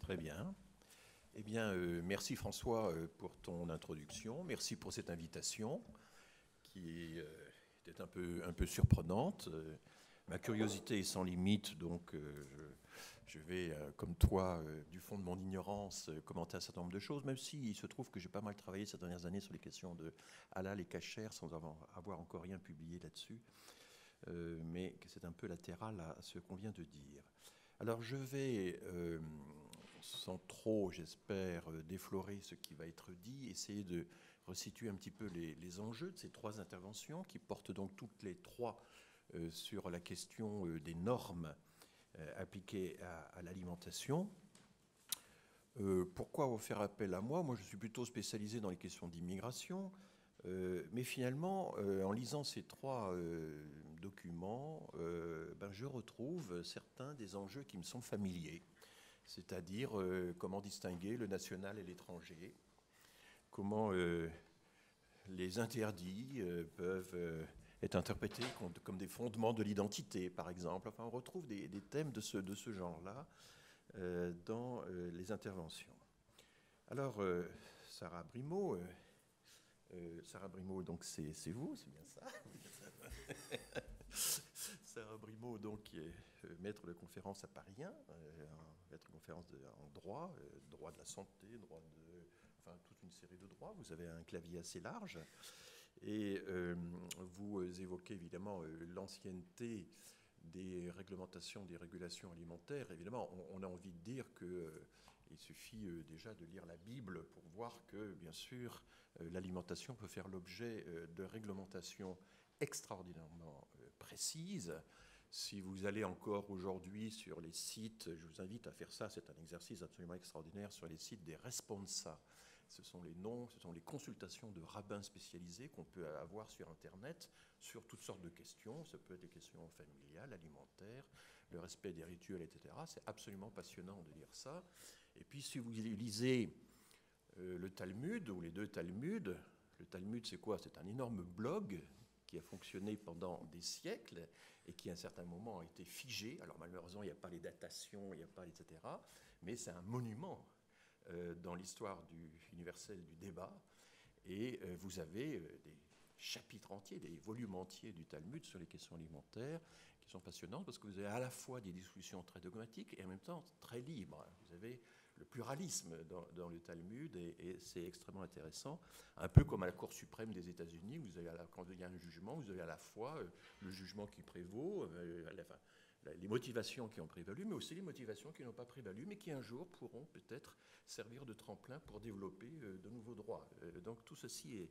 Très bien. Eh bien, merci François pour ton introduction. Merci pour cette invitation qui était un peu surprenante. Ma curiosité est sans limite, donc je vais, comme toi, du fond de mon ignorance, commenter un certain nombre de choses, même s'il se trouve que j'ai pas mal travaillé ces dernières années sur les questions de halal et kasher, sans avoir encore rien publié là-dessus, mais que c'est un peu latéral à ce qu'on vient de dire. Alors je vais, sans trop, j'espère, déflorer ce qui va être dit, essayer de resituer un petit peu les enjeux de ces trois interventions qui portent donc toutes les trois sur la question des normes appliquées à l'alimentation. Pourquoi vous faire appel à moi? Moi, je suis plutôt spécialisé dans les questions d'immigration, mais finalement, en lisant ces trois documents, je retrouve certains des enjeux qui me sont familiers, c'est-à-dire comment distinguer le national et l'étranger, comment les interdits peuvent être interprétés comme des fondements de l'identité, par exemple. Enfin, on retrouve des thèmes de ce genre-là dans les interventions. Alors, Sarah Brimaud, donc c'est vous, c'est bien ça. Sarah Brimaud, donc, qui est maître de conférence à Paris 1, maître de conférence en droit, droit de la santé, enfin toute une série de droits. Vous avez un clavier assez large et vous évoquez évidemment l'ancienneté des réglementations, des régulations alimentaires. Évidemment, on a envie de dire qu'il suffit déjà de lire la Bible pour voir que, bien sûr, l'alimentation peut faire l'objet de réglementations extraordinairement précises. Si vous allez encore aujourd'hui sur les sites, je vous invite à faire ça, c'est un exercice absolument extraordinaire, sur les sites des Responsa. Ce sont les noms, ce sont les consultations de rabbins spécialisés qu'on peut avoir sur Internet sur toutes sortes de questions. Ça peut être des questions familiales, alimentaires, le respect des rituels, etc. C'est absolument passionnant de lire ça. Et puis si vous lisez le Talmud ou les deux Talmuds, le Talmud c'est quoi? C'est un énorme blog qui a fonctionné pendant des siècles et qui à un certain moment a été figé. Alors malheureusement il n'y a pas les datations, il n'y a pas etc. Mais c'est un monument dans l'histoire universelle du débat. Et vous avez des chapitres entiers, des volumes entiers du Talmud sur les questions alimentaires qui sont passionnantes parce que vous avez à la fois des discussions très dogmatiques et en même temps très libres. Vous avez le pluralisme dans le Talmud et c'est extrêmement intéressant. Un peu comme à la Cour suprême des États-Unis, quand il y a un jugement, vous avez à la fois le jugement qui prévaut, les motivations qui ont prévalu, mais aussi les motivations qui n'ont pas prévalu, mais qui un jour pourront peut-être servir de tremplin pour développer de nouveaux droits. Donc tout ceci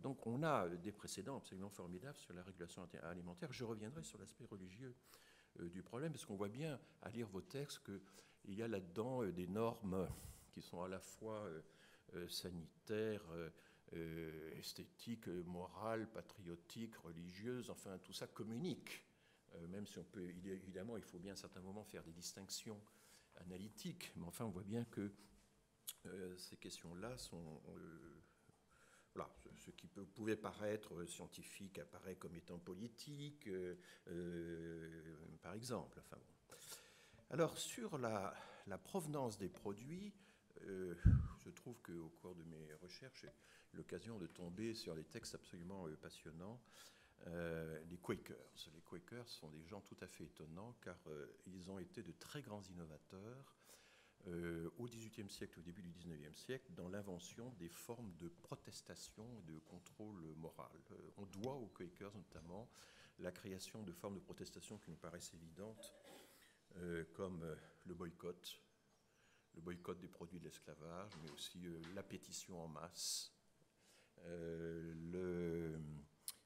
donc on a des précédents absolument formidables sur la régulation alimentaire. Je reviendrai sur l'aspect religieux du problème, parce qu'on voit bien à lire vos textes qu'il y a là-dedans des normes qui sont à la fois sanitaires, esthétiques, morales, patriotiques, religieuses, enfin tout ça communique. Même si on peut, évidemment, il faut bien à un certain moment faire des distinctions analytiques, mais enfin on voit bien que ces questions-là sont... Voilà, ce qui pouvait paraître scientifique apparaît comme étant politique, par exemple. Enfin, bon. Alors, sur la provenance des produits, je trouve qu'au cours de mes recherches, j'ai l'occasion de tomber sur des textes absolument passionnants. Les Quakers. Les Quakers sont des gens tout à fait étonnants car ils ont été de très grands innovateurs au XVIIIe siècle, au début du XIXe siècle, dans l'invention des formes de protestation et de contrôle moral. On doit aux Quakers notamment la création de formes de protestation qui nous paraissent évidentes, comme le boycott des produits de l'esclavage, mais aussi la pétition en masse,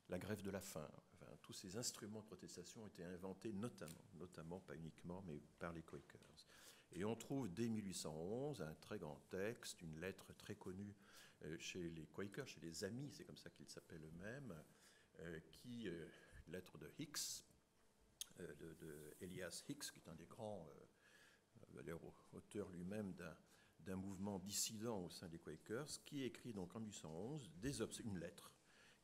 la grève de la faim. Enfin, tous ces instruments de protestation ont été inventés notamment, pas uniquement, mais par les Quakers. Et on trouve dès 1811 un très grand texte, une lettre très connue chez les Quakers, chez les Amis, c'est comme ça qu'ils s'appellent eux-mêmes, lettre de Hicks, de Elias Hicks, qui est un des grands auteur lui-même d'un mouvement dissident au sein des Quakers, qui écrit donc en 1811 une lettre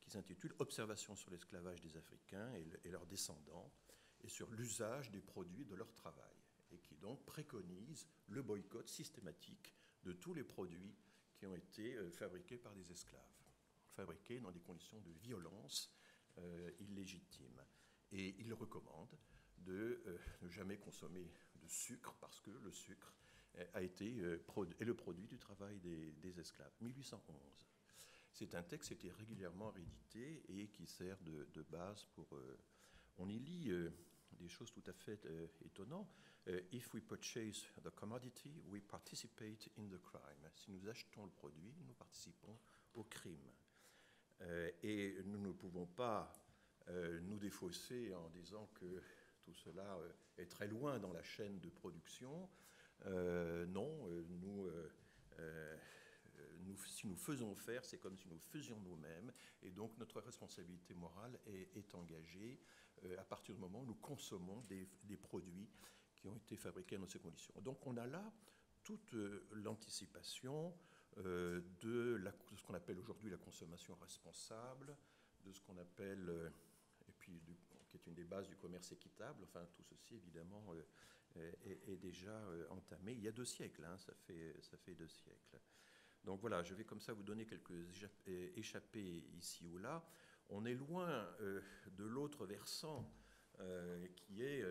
qui s'intitule « Observations sur l'esclavage des Africains et leurs descendants et sur l'usage des produits de leur travail » et qui donc donc préconise le boycott systématique de tous les produits qui ont été fabriqués par des esclaves, fabriqués dans des conditions de violence illégitimes. Et il recommande de ne jamais consommer de sucre parce que le sucre est le produit du travail des esclaves. 1811. C'est un texte qui a été régulièrement réédité et qui sert de base pour... on y lit des choses tout à fait étonnantes. If we purchase the commodity, we participate in the crime. Si nous achetons le produit, nous participons au crime. Et nous ne pouvons pas nous défausser en disant que tout cela est très loin dans la chaîne de production. Non, si nous faisons faire, c'est comme si nous faisions nous-mêmes, et donc notre responsabilité morale est engagée à partir du moment où nous consommons des produits qui ont été fabriqués dans ces conditions. Donc on a là toute l'anticipation de ce qu'on appelle aujourd'hui la consommation responsable, de ce qu'on appelle, et puis qui est une des bases du commerce équitable. Enfin, tout ceci, évidemment, est déjà entamé. Il y a 2 siècles, hein, ça fait 2 siècles. Donc voilà, je vais comme ça vous donner quelques échappées ici ou là. On est loin de l'autre versant qui est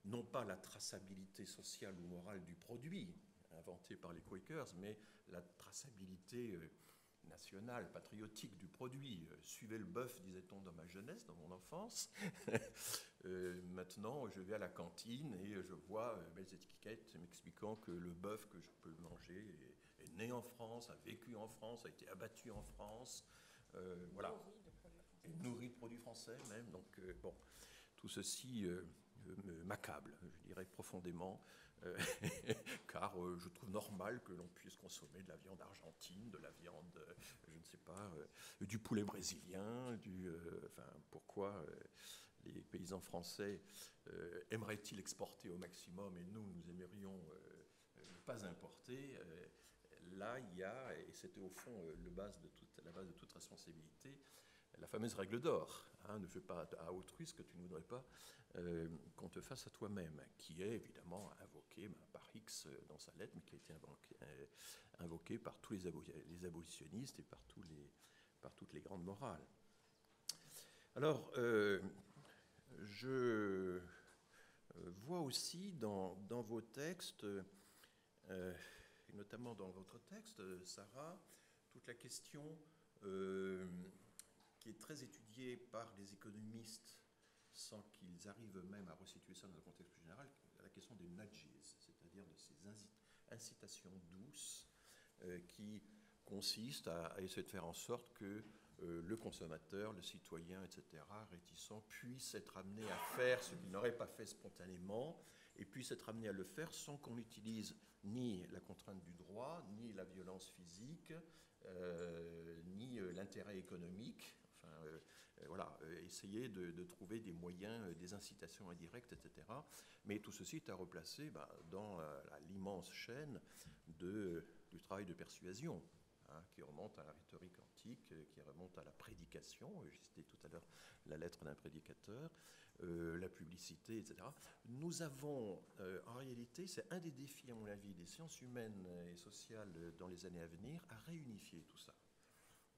non pas la traçabilité sociale ou morale du produit inventé par les Quakers, mais la traçabilité nationale, patriotique du produit. Suivez le bœuf, disait-on dans ma jeunesse, dans mon enfance. Maintenant, je vais à la cantine et je vois belles étiquettes m'expliquant que le bœuf que je peux manger est né en France, a vécu en France, a été abattu en France. Voilà. Et nourri de produits français même. Donc, bon, tout ceci m'accable, je dirais profondément, car je trouve normal que l'on puisse consommer de la viande argentine, de la viande, je ne sais pas, du poulet brésilien, enfin, pourquoi les paysans français aimeraient-ils exporter au maximum et nous aimerions ne pas importer. Là, il y a, et c'était au fond la base de toute responsabilité, la fameuse règle d'or, hein, ne fais pas à autrui ce que tu ne voudrais pas qu'on te fasse à toi-même, qui est évidemment invoquée par Hicks dans sa lettre, mais qui a été invoquée par tous les abolitionnistes et par toutes les grandes morales. Alors, je vois aussi dans vos textes, et notamment dans votre texte, Sarah, toute la question qui est très étudiée par les économistes sans qu'ils arrivent eux-mêmes à resituer ça dans un contexte plus général, la question des nudges, c'est-à-dire de ces incitations douces qui consistent à essayer de faire en sorte que le consommateur, le citoyen, etc., réticent, puisse être amené à faire ce qu'il n'aurait pas fait spontanément et puisse être amené à le faire sans qu'on utilise ni la contrainte du droit, ni la violence physique, ni l'intérêt économique. Enfin, voilà, essayer de trouver des moyens, des incitations indirectes, etc. Mais tout ceci est à replacer dans l'immense chaîne du travail de persuasion, hein, qui remonte à la rhétorique antique, qui remonte à la prédication. J'ai cité tout à l'heure la lettre d'un prédicateur, la publicité, etc. Nous avons, en réalité, c'est un des défis, à mon avis, des sciences humaines et sociales dans les années à venir, à réunifier tout ça.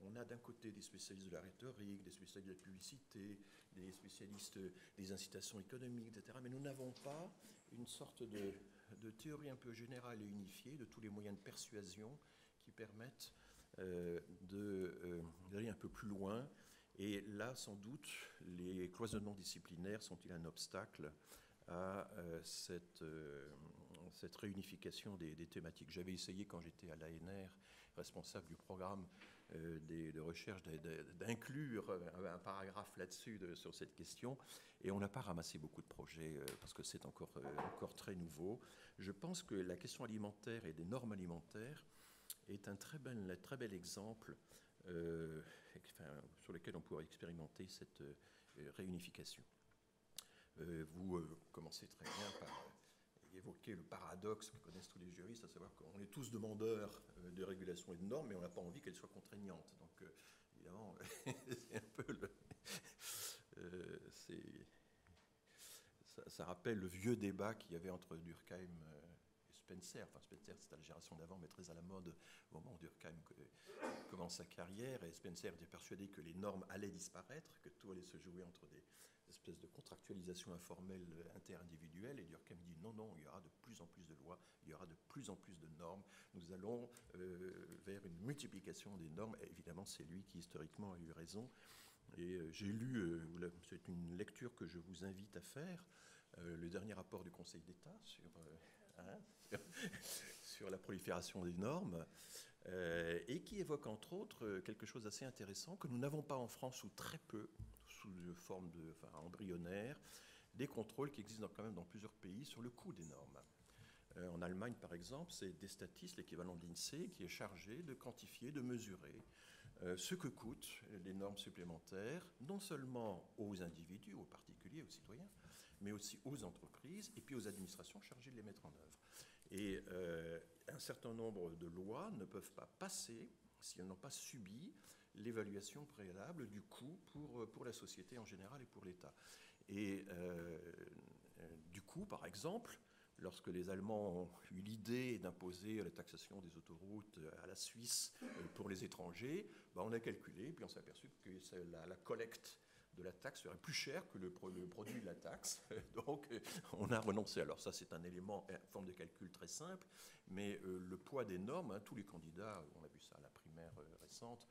On a d'un côté des spécialistes de la rhétorique, des spécialistes de la publicité, des spécialistes des incitations économiques, etc. Mais nous n'avons pas une sorte de théorie un peu générale et unifiée de tous les moyens de persuasion qui permettent d'aller un peu plus loin. Et là, sans doute, les cloisonnements disciplinaires sont-ils un obstacle à cette réunification des thématiques. J'avais essayé, quand j'étais à l'ANR, responsable du programme de recherche, d'inclure un paragraphe là-dessus, sur cette question, et on n'a pas ramassé beaucoup de projets parce que c'est encore très nouveau. Je pense que la question alimentaire et des normes alimentaires est un très bel exemple sur lequel on pourrait expérimenter cette réunification. Vous commencez très bien par évoquer le paradoxe que connaissent tous les juristes, à savoir qu'on est tous demandeurs de régulation et de normes, mais on n'a pas envie qu'elles soient contraignantes. Donc, évidemment, c'est un peu ça rappelle le vieux débat qu'il y avait entre Durkheim et Spencer. Enfin, Spencer, c'était la génération d'avant, mais très à la mode au moment où Durkheim commence sa carrière. Et Spencer était persuadé que les normes allaient disparaître, que tout allait se jouer entre des espèces de contractualisation informelle interindividuelle. Et Durkheim dit non, non, il y aura de plus en plus de lois, il y aura de plus en plus de normes. Nous allons vers une multiplication des normes. Et évidemment, c'est lui qui historiquement a eu raison. Et j'ai lu, c'est une lecture que je vous invite à faire, le dernier rapport du Conseil d'État sur la prolifération des normes, et qui évoque entre autres quelque chose d'assez intéressant que nous n'avons pas en France, ou très peu, sous forme embryonnaire, des contrôles qui existent quand même dans plusieurs pays sur le coût des normes. En Allemagne, par exemple, c'est Destatis, l'équivalent de l'INSEE, qui est chargé de quantifier, de mesurer ce que coûtent les normes supplémentaires, non seulement aux individus, aux particuliers, aux citoyens, mais aussi aux entreprises et puis aux administrations chargées de les mettre en œuvre. Et un certain nombre de lois ne peuvent pas passer si elles n'ont pas subi l'évaluation préalable du coût pour la société en général et pour l'État. Et du coup, par exemple, lorsque les Allemands ont eu l'idée d'imposer la taxation des autoroutes à la Suisse pour les étrangers, on a calculé, puis on s'est aperçu que la collecte de la taxe serait plus chère que le produit de la taxe. Donc, on a renoncé. Alors ça, c'est un élément, une forme de calcul très simple, mais le poids des normes, tous les candidats, on a vu ça à la primaire récente,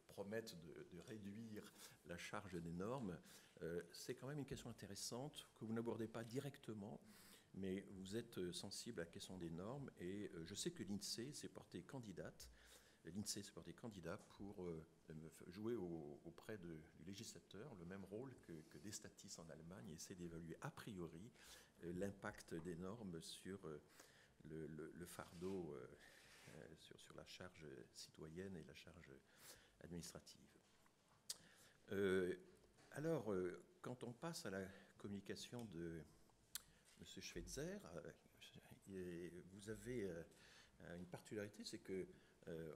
promettent de réduire la charge des normes. C'est quand même une question intéressante que vous n'abordez pas directement, mais vous êtes sensible à la question des normes, et je sais que l'INSEE s'est porté candidat pour jouer auprès du législateur le même rôle que Destatis en Allemagne, et essayer d'évaluer a priori l'impact des normes sur le fardeau, sur la charge citoyenne et la charge administrative. Alors, quand on passe à la communication de M. Schweitzer, vous avez une particularité, c'est que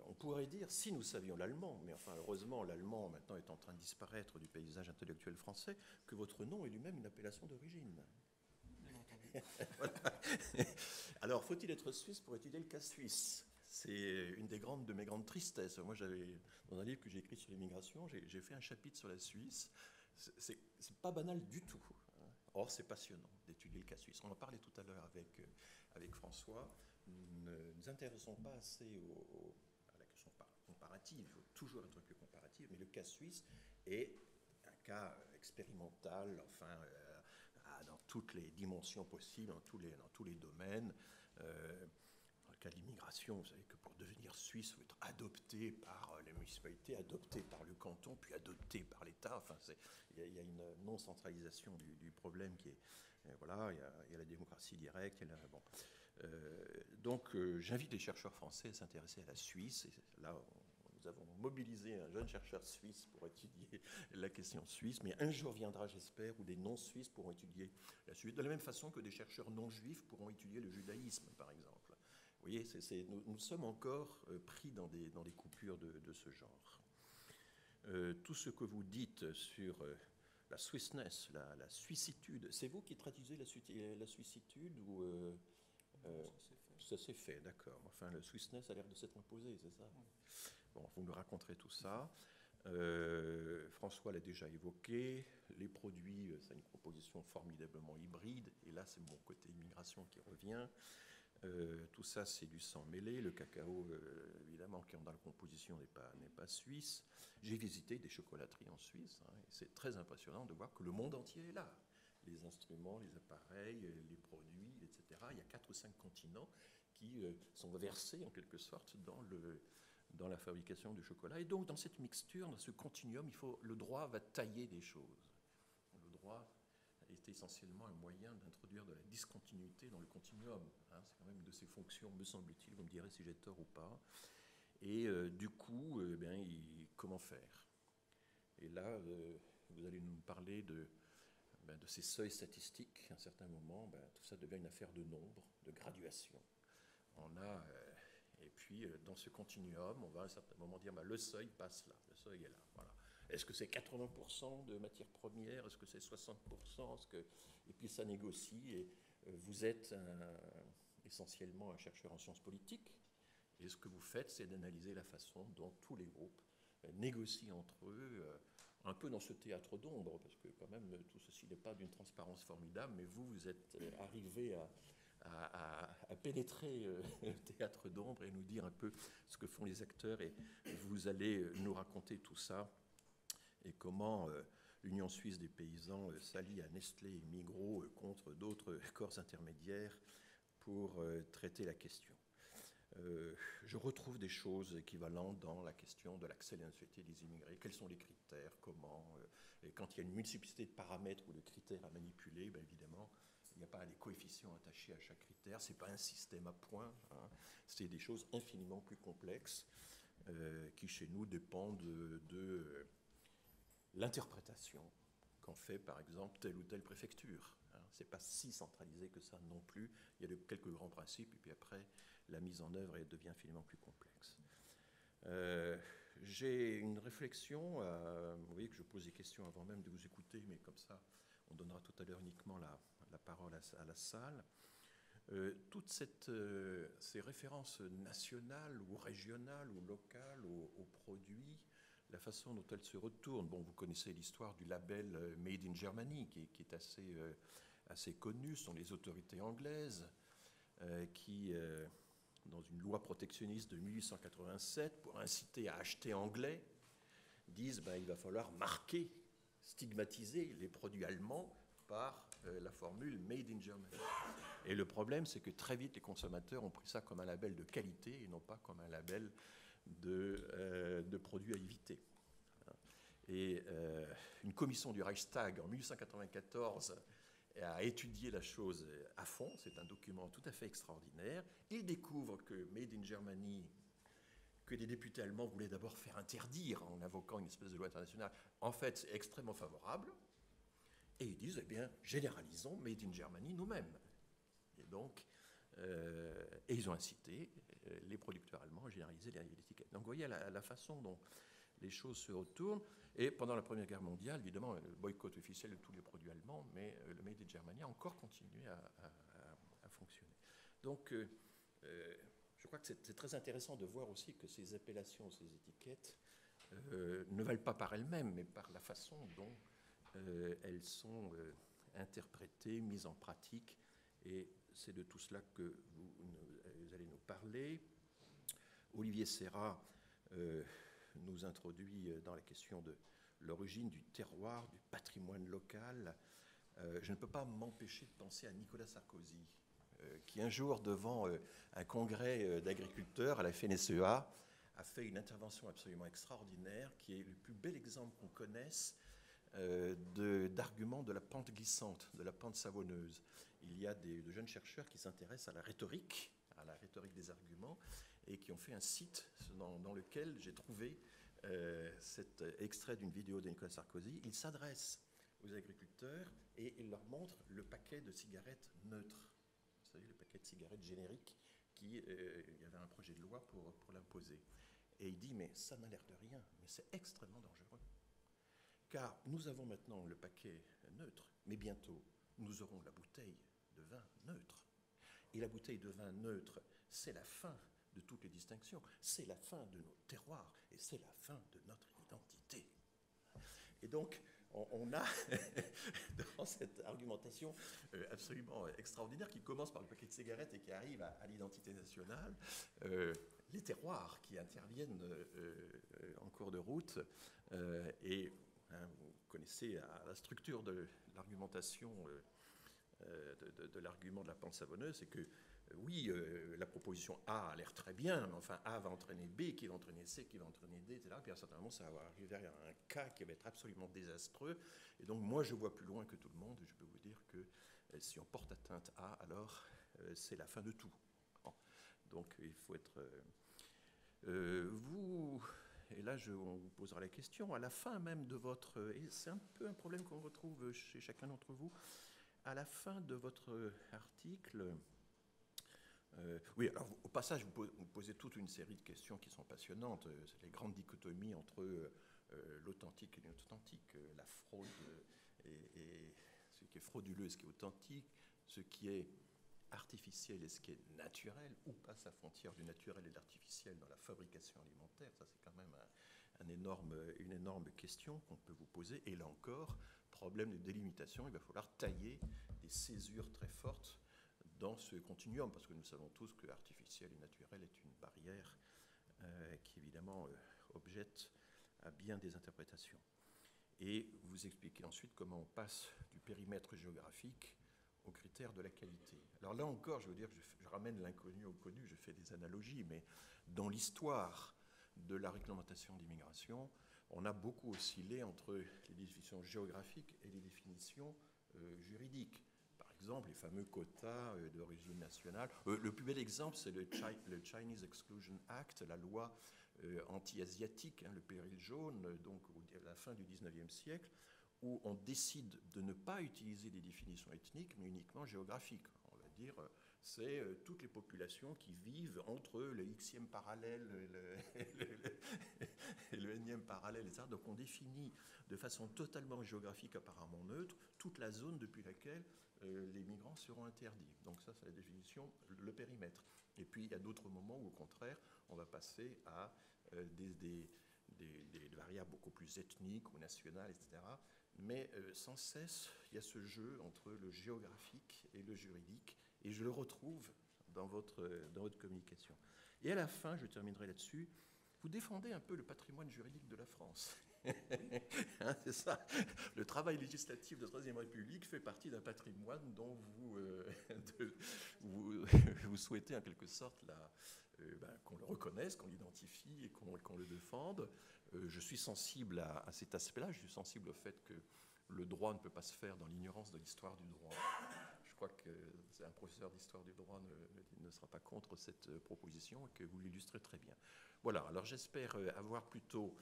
on pourrait dire, si nous savions l'allemand, mais enfin heureusement l'allemand maintenant est en train de disparaître du paysage intellectuel français, que votre nom est lui-même une appellation d'origine. Voilà. Alors, faut-il être suisse pour étudier le cas suisse? C'est une de mes grandes tristesses. Moi, dans un livre que j'ai écrit sur l'immigration, j'ai fait un chapitre sur la Suisse. C'est pas banal du tout. Or, c'est passionnant d'étudier le cas suisse. On en parlait tout à l'heure avec François. Nous ne nous intéressons pas assez à la question comparative. Il faut toujours être plus comparatif, mais le cas suisse est un cas expérimental, enfin, dans toutes les dimensions possibles, dans tous les domaines. Dans le cas de l'immigration, vous savez que pour devenir suisse, il faut être adopté par les municipalités, adopté par le canton, puis adopté par l'État. Enfin, il y a une non-centralisation du problème qui est... voilà, il y a la démocratie directe. Donc, j'invite les chercheurs français à s'intéresser à la Suisse. Et là, nous avons mobilisé un jeune chercheur suisse pour étudier la question suisse, mais un jour viendra, j'espère, où des non-suisses pourront étudier la Suisse, de la même façon que des chercheurs non-juifs pourront étudier le judaïsme, par exemple. Vous voyez, nous sommes encore pris dans des coupures de ce genre. Tout ce que vous dites sur la Swissness, la suissitude, c'est vous qui traduisez la suissitude ou ça s'est fait, d'accord. Enfin, le Swissness a l'air de s'être imposé, c'est ça? Oui. Bon, vous nous raconterez tout ça. François l'a déjà évoqué. Les produits, c'est une composition formidablement hybride. Et là, c'est mon côté immigration qui revient. Tout ça, c'est du sang mêlé. Le cacao, évidemment, qui est dans la composition n'est pas suisse. J'ai visité des chocolateries en Suisse. Et c'est très impressionnant de voir que le monde entier est là. Les instruments, les appareils, les produits, etc. Il y a 4 ou 5 continents qui sont versés, en quelque sorte, dans la fabrication du chocolat. Et donc, dans cette mixture, dans ce continuum, le droit va tailler des choses. Le droit est essentiellement un moyen d'introduire de la discontinuité dans le continuum. Hein, c'est quand même une de ses fonctions, me semble-t-il. Vous me direz si j'ai tort ou pas. Et du coup, comment faire? Et là, vous allez nous parler de ces seuils statistiques. À un certain moment, tout ça devient une affaire de nombre, de graduation. Et puis, dans ce continuum, on va à un certain moment dire le seuil passe là, le seuil est là. Voilà. Est-ce que c'est 80% de matières premières? Est-ce que c'est 60%? Et puis ça négocie. Et vous êtes essentiellement un chercheur en sciences politiques. Et ce que vous faites, c'est d'analyser la façon dont tous les groupes négocient entre eux, un peu dans ce théâtre d'ombre, parce que quand même tout ceci n'est pas d'une transparence formidable, mais vous êtes arrivé à pénétrer le théâtre d'ombre et nous dire un peu ce que font les acteurs, et vous allez nous raconter tout ça et comment l'Union suisse des paysans s'allie à Nestlé et Migros contre d'autres corps intermédiaires pour traiter la question. Je retrouve des choses équivalentes dans la question de l'accès à la nationalité des immigrés. Quels sont les critères? Comment et quand il y a une multiplicité de paramètres ou de critères à manipuler, ben évidemment, il n'y a pas les coefficients attachés à chaque critère. Ce n'est pas un système à points. Hein. C'est des choses infiniment plus complexes qui, chez nous, dépendent de l'interprétation qu'en fait, par exemple, telle ou telle préfecture. Hein. Ce n'est pas si centralisé que ça non plus. Il y a quelques grands principes, et puis après, la mise en œuvre devient infiniment plus complexe. J'ai une réflexion, vous voyez que je pose des questions avant même de vous écouter, mais comme ça, on donnera tout à l'heure uniquement la parole à la salle. Toutes ces références nationales ou régionales ou locales aux produits, la façon dont elles se retournent. Bon, vous connaissez l'histoire du label Made in Germany, qui est assez connu. Ce sont les autorités anglaises qui, dans une loi protectionniste de 1887, pour inciter à acheter anglais, disent il va falloir marquer, stigmatiser les produits allemands par la formule Made in Germany. Et le problème, c'est que très vite, les consommateurs ont pris ça comme un label de qualité et non pas comme un label de produits à éviter. Et une commission du Reichstag, en 1894, a étudié la chose à fond. C'est un document tout à fait extraordinaire. Il découvre que Made in Germany, que des députés allemands voulaient d'abord faire interdire en invoquant une espèce de loi internationale, en fait, c'est extrêmement favorable. Et ils disent, eh bien, généralisons Made in Germany nous-mêmes. Et donc, et ils ont incité les producteurs allemands à généraliser l'étiquette. Donc, vous voyez la façon dont les choses se retournent. Et pendant la Première Guerre mondiale, évidemment, le boycott officiel de tous les produits allemands, mais le Made in Germany a encore continué à fonctionner. Donc, je crois que c'est très intéressant de voir aussi que ces appellations, ces étiquettes, ne valent pas par elles-mêmes, mais par la façon dont elles sont interprétées, mises en pratique. Et c'est de tout cela que vous allez nous parler. Olivier Serra nous introduit dans la question de l'origine du terroir, du patrimoine local. Je ne peux pas m'empêcher de penser à Nicolas Sarkozy, qui un jour, devant un congrès d'agriculteurs à la FNSEA, a fait une intervention absolument extraordinaire, qui est le plus bel exemple qu'on connaisse d'arguments de la pente glissante, de la pente savonneuse. Il y a de jeunes chercheurs qui s'intéressent à la rhétorique des arguments, et qui ont fait un site dans lequel j'ai trouvé cet extrait d'une vidéo de Nicolas Sarkozy. Il s'adresse aux agriculteurs et il leur montre le paquet de cigarettes neutres. Vous savez, le paquet de cigarettes génériques, il y avait un projet de loi pour l'imposer. Et il dit, mais ça n'a l'air de rien, mais c'est extrêmement dangereux. Car nous avons maintenant le paquet neutre, mais bientôt, nous aurons la bouteille de vin neutre. Et la bouteille de vin neutre, c'est la fin de toutes les distinctions, c'est la fin de nos terroirs, et c'est la fin de notre identité. Et donc, on a, dans cette argumentation absolument extraordinaire, qui commence par le paquet de cigarettes et qui arrive à l'identité nationale, les terroirs qui interviennent en cours de route. Vous connaissez la structure de l'argumentation, de l'argument de la pente savonneuse, c'est que oui, la proposition A a l'air très bien, mais enfin A va entraîner B, qui va entraîner C, qui va entraîner D, etc. Puis à un certain moment, ça va arriver à un cas qui va être absolument désastreux. Et donc moi, je vois plus loin que tout le monde, et je peux vous dire que si on porte atteinte à, alors c'est la fin de tout. Bon. Donc il faut être... et là on vous posera la question, à la fin même de votre... Et c'est un peu un problème qu'on retrouve chez chacun d'entre vous, à la fin de votre article... oui, alors au passage, vous posez toute une série de questions qui sont passionnantes. C'est les grandes dichotomies entre l'authentique et l'inauthentique, la fraude et ce qui est frauduleux et ce qui est authentique, ce qui est artificiel et ce qui est naturel, où passe la frontière du naturel et de l'artificiel dans la fabrication alimentaire. Ça, c'est quand même une énorme question qu'on peut vous poser. Et là encore, problème de délimitation, il va falloir tailler des césures très fortes dans ce continuum, parce que nous savons tous que artificiel et naturel est une barrière qui évidemment objette à bien des interprétations. Et vous expliquez ensuite comment on passe du périmètre géographique aux critères de la qualité. Alors là encore, je veux dire, je ramène l'inconnu au connu, je fais des analogies, mais dans l'histoire de la réglementation d'immigration, on a beaucoup oscillé entre les définitions géographiques et les définitions juridiques. Par exemple, les fameux quotas d'origine nationale. Le plus bel exemple, c'est le Chinese Exclusion Act, la loi anti-asiatique, le péril jaune, donc à la fin du 19e siècle, où on décide de ne pas utiliser des définitions ethniques, mais uniquement géographiques. On va dire, c'est toutes les populations qui vivent entre le xème parallèle et le énième parallèle, etc. Donc on définit de façon totalement géographique, apparemment neutre, toute la zone depuis laquelle les migrants seront interdits. Donc ça, c'est la définition, le périmètre. Et puis, il y a d'autres moments où, au contraire, on va passer à des variables beaucoup plus ethniques ou nationales, etc. Mais sans cesse, il y a ce jeu entre le géographique et le juridique, et je le retrouve dans votre communication. Et à la fin, je terminerai là-dessus, vous défendez un peu le patrimoine juridique de la France. Hein, c'est ça. Le travail législatif de la Troisième République fait partie d'un patrimoine dont vous souhaitez en quelque sorte qu'on le reconnaisse, qu'on l'identifie et qu'on le défende. Je suis sensible à cet aspect-là. Je suis sensible au fait que le droit ne peut pas se faire dans l'ignorance de l'histoire du droit. Je crois qu'un professeur d'histoire du droit ne sera pas contre cette proposition et que vous l'illustrez très bien. Voilà, alors j'espère avoir plutôt,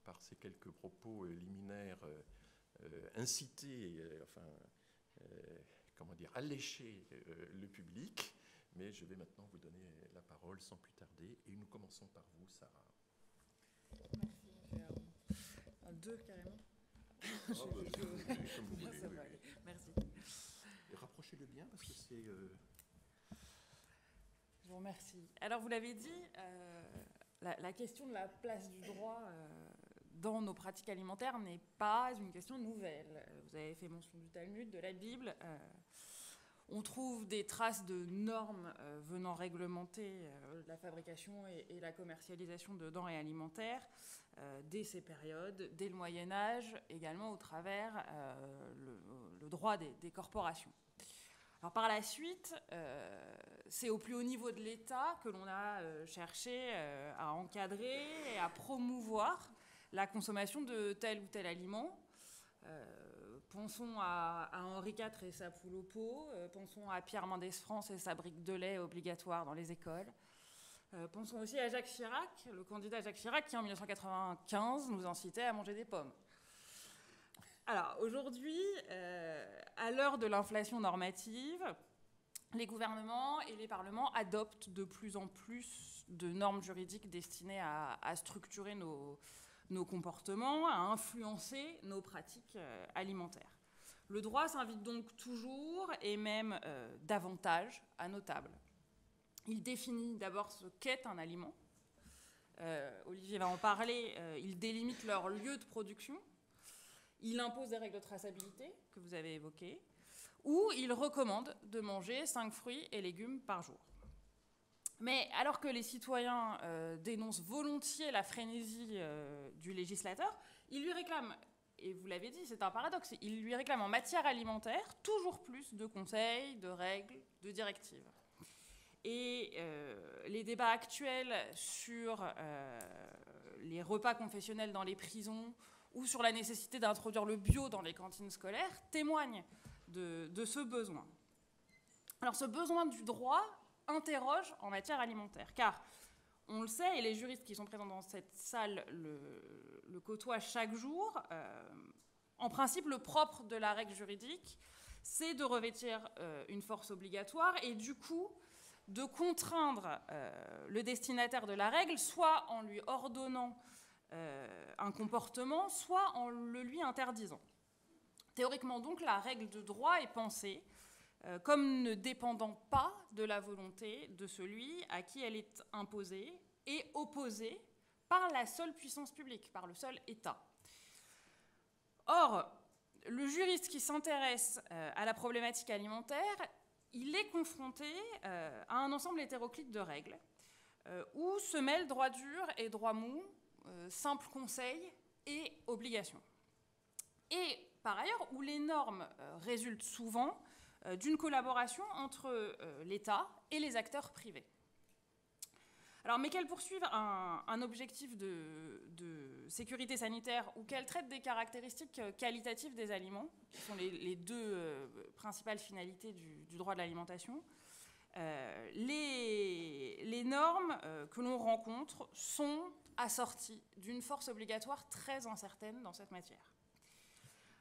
par ces quelques propos liminaires, incité, allécher le public, mais je vais maintenant vous donner la parole sans plus tarder, et nous commençons par vous, Sarah. Merci, un 2 carrément. Comme vous voulez. Oui. Merci. Et rapprochez-le bien parce que c'est... Je vous remercie. Alors, vous l'avez dit, la question de la place du droit dans nos pratiques alimentaires n'est pas une question nouvelle. Vous avez fait mention du Talmud, de la Bible. On trouve des traces de normes venant réglementer la fabrication et la commercialisation de denrées alimentaires dès ces périodes, dès le Moyen-Âge, également au travers le droit des corporations. Alors par la suite, c'est au plus haut niveau de l'État que l'on a cherché à encadrer et à promouvoir la consommation de tel ou tel aliment. Pensons à Henri IV et sa poule au pot, pensons à Pierre Mendès France et sa brique de lait obligatoire dans les écoles. Pensons aussi à Jacques Chirac, le candidat Jacques Chirac, qui en 1995 nous incitait à manger des pommes. Alors aujourd'hui, à l'heure de l'inflation normative, les gouvernements et les parlements adoptent de plus en plus de normes juridiques destinées à structurer nos comportements, à influencer nos pratiques alimentaires. Le droit s'invite donc toujours, et même davantage, à nos tables. Il définit d'abord ce qu'est un aliment. Olivier va en parler. Il délimite leur lieu de production. Il impose des règles de traçabilité, que vous avez évoquées, ou il recommande de manger 5 fruits et légumes par jour. Mais alors que les citoyens dénoncent volontiers la frénésie du législateur, ils lui réclament, et vous l'avez dit, c'est un paradoxe, ils lui réclament en matière alimentaire toujours plus de conseils, de règles, de directives. Et les débats actuels sur les repas confessionnels dans les prisons ou sur la nécessité d'introduire le bio dans les cantines scolaires témoignent de ce besoin. Alors ce besoin du droit interroge en matière alimentaire, car on le sait, et les juristes qui sont présents dans cette salle le côtoient chaque jour, en principe, le propre de la règle juridique, c'est de revêtir une force obligatoire et du coup de contraindre le destinataire de la règle, soit en lui ordonnant un comportement, soit en le lui interdisant. Théoriquement, donc, la règle de droit est pensée comme ne dépendant pas de la volonté de celui à qui elle est imposée et opposée par la seule puissance publique, par le seul État. Or, le juriste qui s'intéresse à la problématique alimentaire, il est confronté à un ensemble hétéroclite de règles où se mêlent droit dur et droit mou, simples conseils et obligations. Et par ailleurs, où les normes résultent souvent d'une collaboration entre l'État et les acteurs privés. Alors, mais qu'elles poursuivent un objectif de sécurité sanitaire ou qu'elles traitent des caractéristiques qualitatives des aliments, qui sont les deux principales finalités du droit de l'alimentation, les normes que l'on rencontre sont assorties d'une force obligatoire très incertaine dans cette matière.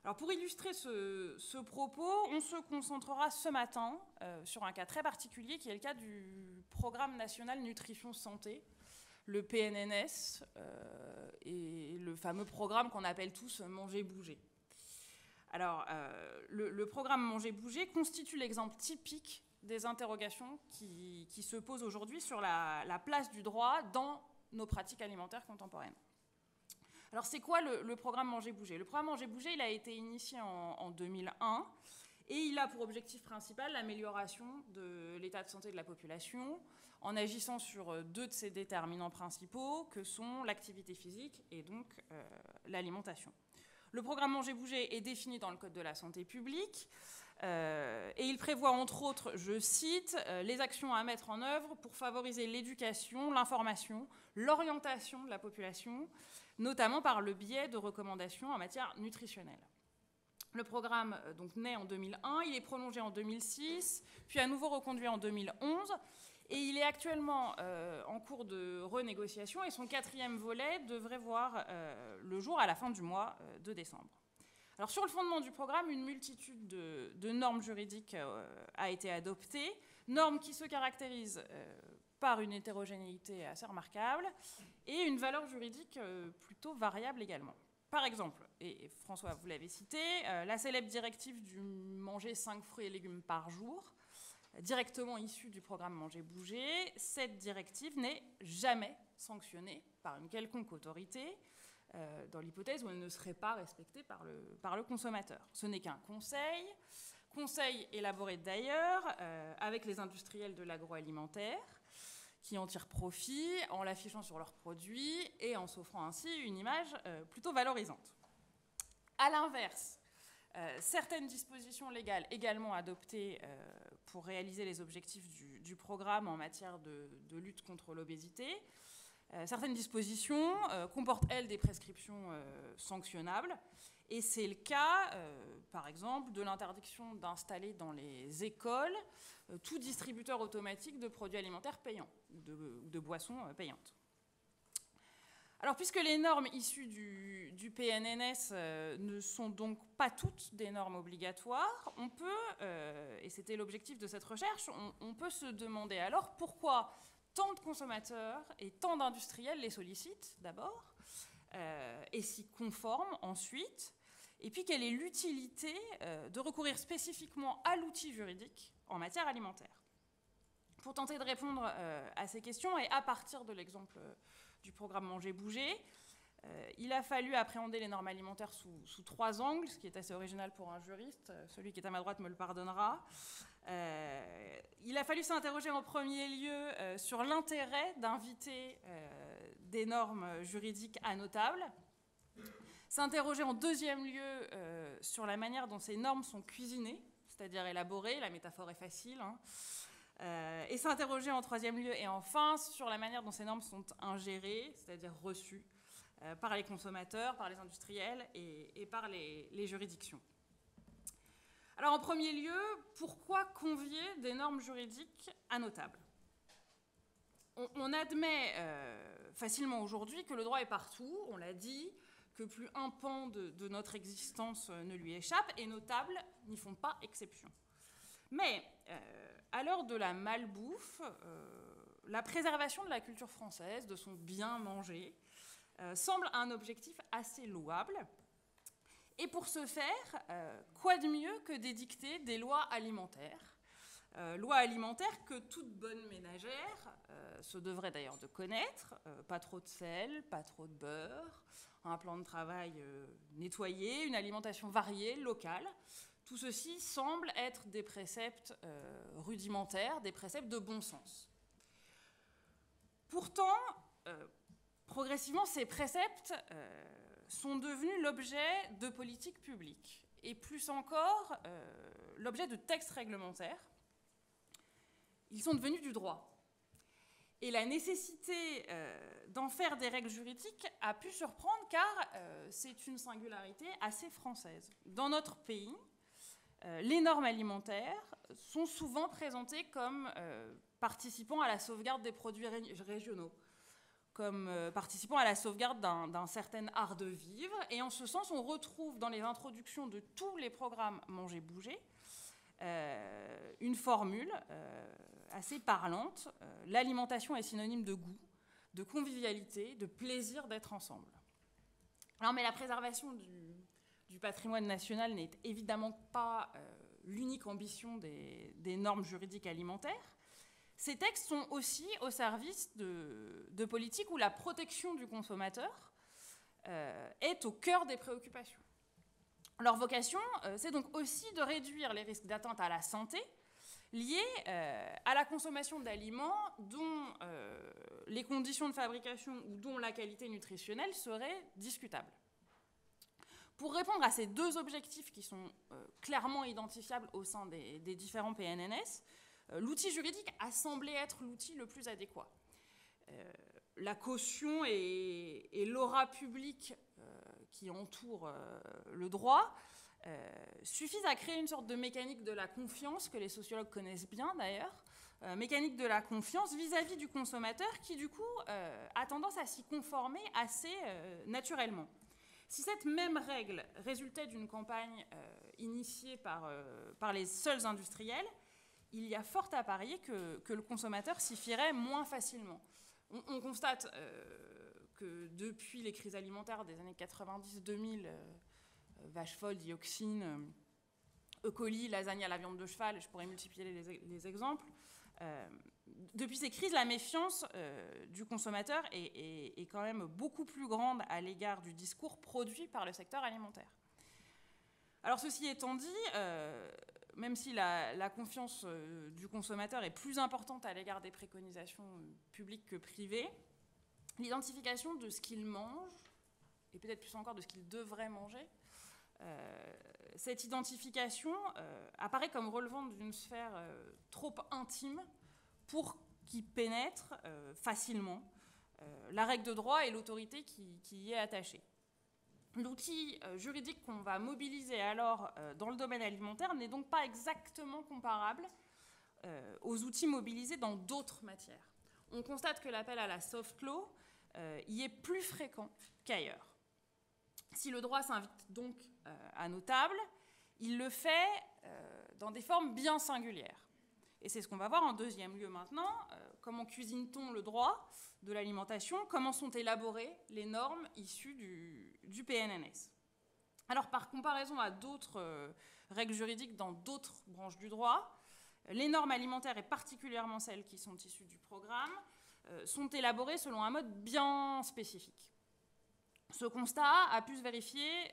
Alors pour illustrer ce propos, on se concentrera ce matin sur un cas très particulier qui est le cas du Programme national nutrition santé, le PNNS, et le fameux programme qu'on appelle tous Manger Bouger. Alors le programme Manger Bouger constitue l'exemple typique des interrogations qui se posent aujourd'hui sur la place du droit dans nos pratiques alimentaires contemporaines. Alors, c'est quoi le programme Manger Bouger ? Le programme Manger Bouger, il a été initié en 2001 et il a pour objectif principal l'amélioration de l'état de santé de la population en agissant sur deux de ses déterminants principaux que sont l'activité physique et donc l'alimentation. Le programme Manger Bouger est défini dans le Code de la santé publique et il prévoit entre autres, je cite, les actions à mettre en œuvre pour favoriser l'éducation, l'information, l'orientation de la population, notamment par le biais de recommandations en matière nutritionnelle. Le programme donc, naît en 2001, il est prolongé en 2006, puis à nouveau reconduit en 2011, et il est actuellement en cours de renégociation, et son 4e volet devrait voir le jour à la fin du mois de décembre. Alors, sur le fondement du programme, une multitude de normes juridiques a été adoptée, normes qui se caractérisent par une hétérogénéité assez remarquable et une valeur juridique plutôt variable également. Par exemple, et François, vous l'avez cité, la célèbre directive du manger 5 fruits et légumes par jour, directement issue du programme Manger Bouger, cette directive n'est jamais sanctionnée par une quelconque autorité dans l'hypothèse où elle ne serait pas respectée par le consommateur. Ce n'est qu'un conseil élaboré d'ailleurs avec les industriels de l'agroalimentaire, qui en tirent profit en l'affichant sur leurs produits et en s'offrant ainsi une image plutôt valorisante. A l'inverse, certaines dispositions légales également adoptées pour réaliser les objectifs du programme en matière de lutte contre l'obésité, certaines dispositions comportent, elles, des prescriptions sanctionnables. Et c'est le cas, par exemple, de l'interdiction d'installer dans les écoles tout distributeur automatique de produits alimentaires payants ou de boissons payantes. Alors, puisque les normes issues du PNNS ne sont donc pas toutes des normes obligatoires, on peut, et c'était l'objectif de cette recherche, on peut se demander alors pourquoi tant de consommateurs et tant d'industriels les sollicitent d'abord, et s'y conforment ensuite, et puis quelle est l'utilité de recourir spécifiquement à l'outil juridique en matière alimentaire. Pour tenter de répondre à ces questions, et à partir de l'exemple du programme Manger Bouger, il a fallu appréhender les normes alimentaires sous 3 angles, ce qui est assez original pour un juriste, celui qui est à ma droite me le pardonnera. Il a fallu s'interroger en premier lieu sur l'intérêt d'inviter des normes juridiques annotables, s'interroger en deuxième lieu sur la manière dont ces normes sont cuisinées, c'est-à-dire élaborées, la métaphore est facile, et s'interroger en troisième lieu et enfin sur la manière dont ces normes sont ingérées, c'est-à-dire reçues par les consommateurs, par les industriels et par les juridictions. Alors en premier lieu, pourquoi convier des normes juridiques annotables ? On admet facilement aujourd'hui que le droit est partout, on l'a dit, que plus un pan de notre existence ne lui échappe, et notables n'y font pas exception. Mais à l'heure de la malbouffe, la préservation de la culture française, de son bien manger, semble un objectif assez louable. Et pour ce faire, quoi de mieux que d'édicter des lois alimentaires, lois alimentaires que toute bonne ménagère se devrait d'ailleurs de connaître, pas trop de sel, pas trop de beurre, un plan de travail nettoyé, une alimentation variée, locale. Tout ceci semble être des préceptes rudimentaires, des préceptes de bon sens. Pourtant, progressivement, ces préceptes sont devenus l'objet de politiques publiques, et plus encore, l'objet de textes réglementaires. Ils sont devenus du droit. Et la nécessité d'en faire des règles juridiques a pu surprendre, car c'est une singularité assez française. Dans notre pays, les normes alimentaires sont souvent présentées comme participant à la sauvegarde des produits régionaux, comme participant à la sauvegarde d'un certain art de vivre. Et en ce sens, on retrouve dans les introductions de tous les programmes Manger Bouger une formule assez parlante. L'alimentation est synonyme de goût, de convivialité, de plaisir d'être ensemble. Alors, mais la préservation du patrimoine national n'est évidemment pas l'unique ambition des normes juridiques alimentaires. Ces textes sont aussi au service de politiques où la protection du consommateur est au cœur des préoccupations. Leur vocation, c'est donc aussi de réduire les risques d'atteinte à la santé liés à la consommation d'aliments dont les conditions de fabrication ou dont la qualité nutritionnelle seraient discutables. Pour répondre à ces deux objectifs qui sont clairement identifiables au sein des différents PNNS, l'outil juridique a semblé être l'outil le plus adéquat. La caution et l'aura publique qui entourent le droit suffisent à créer une sorte de mécanique de la confiance que les sociologues connaissent bien d'ailleurs, mécanique de la confiance vis-à-vis du consommateur qui du coup a tendance à s'y conformer assez naturellement. Si cette même règle résultait d'une campagne initiée par les seuls industriels, il y a fort à parier que le consommateur s'y fierait moins facilement. On constate que depuis les crises alimentaires des années 90-2000, vache folle, dioxine, E. coli, lasagne à la viande de cheval, je pourrais multiplier les exemples, depuis ces crises, la méfiance du consommateur est quand même beaucoup plus grande à l'égard du discours produit par le secteur alimentaire. Alors ceci étant dit, même si la confiance du consommateur est plus importante à l'égard des préconisations publiques que privées, l'identification de ce qu'il mange, et peut-être plus encore de ce qu'il devrait manger, cette identification apparaît comme relevant d'une sphère trop intime pour qu'il pénètre facilement la règle de droit et l'autorité qui y est attachée. L'outil juridique qu'on va mobiliser alors dans le domaine alimentaire n'est donc pas exactement comparable aux outils mobilisés dans d'autres matières. On constate que l'appel à la soft law y est plus fréquent qu'ailleurs. Si le droit s'invite donc à nos tables, il le fait dans des formes bien singulières. Et c'est ce qu'on va voir en deuxième lieu maintenant. Comment cuisine-t-on le droit de l'alimentation? Comment sont élaborées les normes issues du PNNS? Alors, par comparaison à d'autres règles juridiques dans d'autres branches du droit, les normes alimentaires, et particulièrement celles qui sont issues du programme, sont élaborées selon un mode bien spécifique. Ce constat a pu se vérifier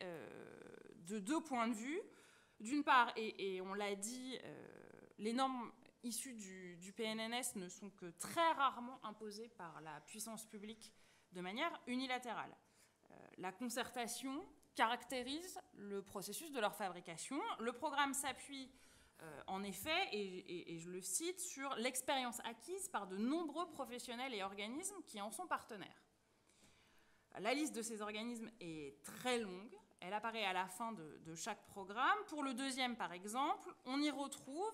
de deux points de vue. D'une part, et on l'a dit, les normes issues du PNNS ne sont que très rarement imposées par la puissance publique de manière unilatérale. La concertation caractérise le processus de leur fabrication. Le programme s'appuie en effet, et je le cite, sur l'expérience acquise par de nombreux professionnels et organismes qui en sont partenaires. La liste de ces organismes est très longue. Elle apparaît à la fin de chaque programme. Pour le deuxième, par exemple, on y retrouve,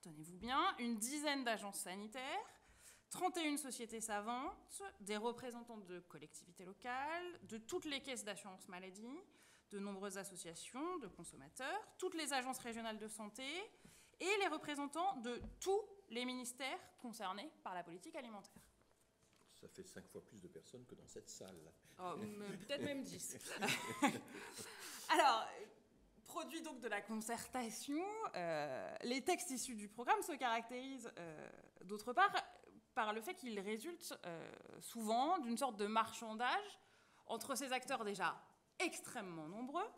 tenez-vous bien, une dizaine d'agences sanitaires, 31 sociétés savantes, des représentants de collectivités locales, de toutes les caisses d'assurance maladie, de nombreuses associations de consommateurs, toutes les agences régionales de santé et les représentants de tous les ministères concernés par la politique alimentaire. Ça fait 5 fois plus de personnes que dans cette salle. Oh, peut-être même 10. Alors, produit donc de la concertation, les textes issus du programme se caractérisent d'autre part par le fait qu'ils résultent souvent d'une sorte de marchandage entre ces acteurs déjà extrêmement nombreux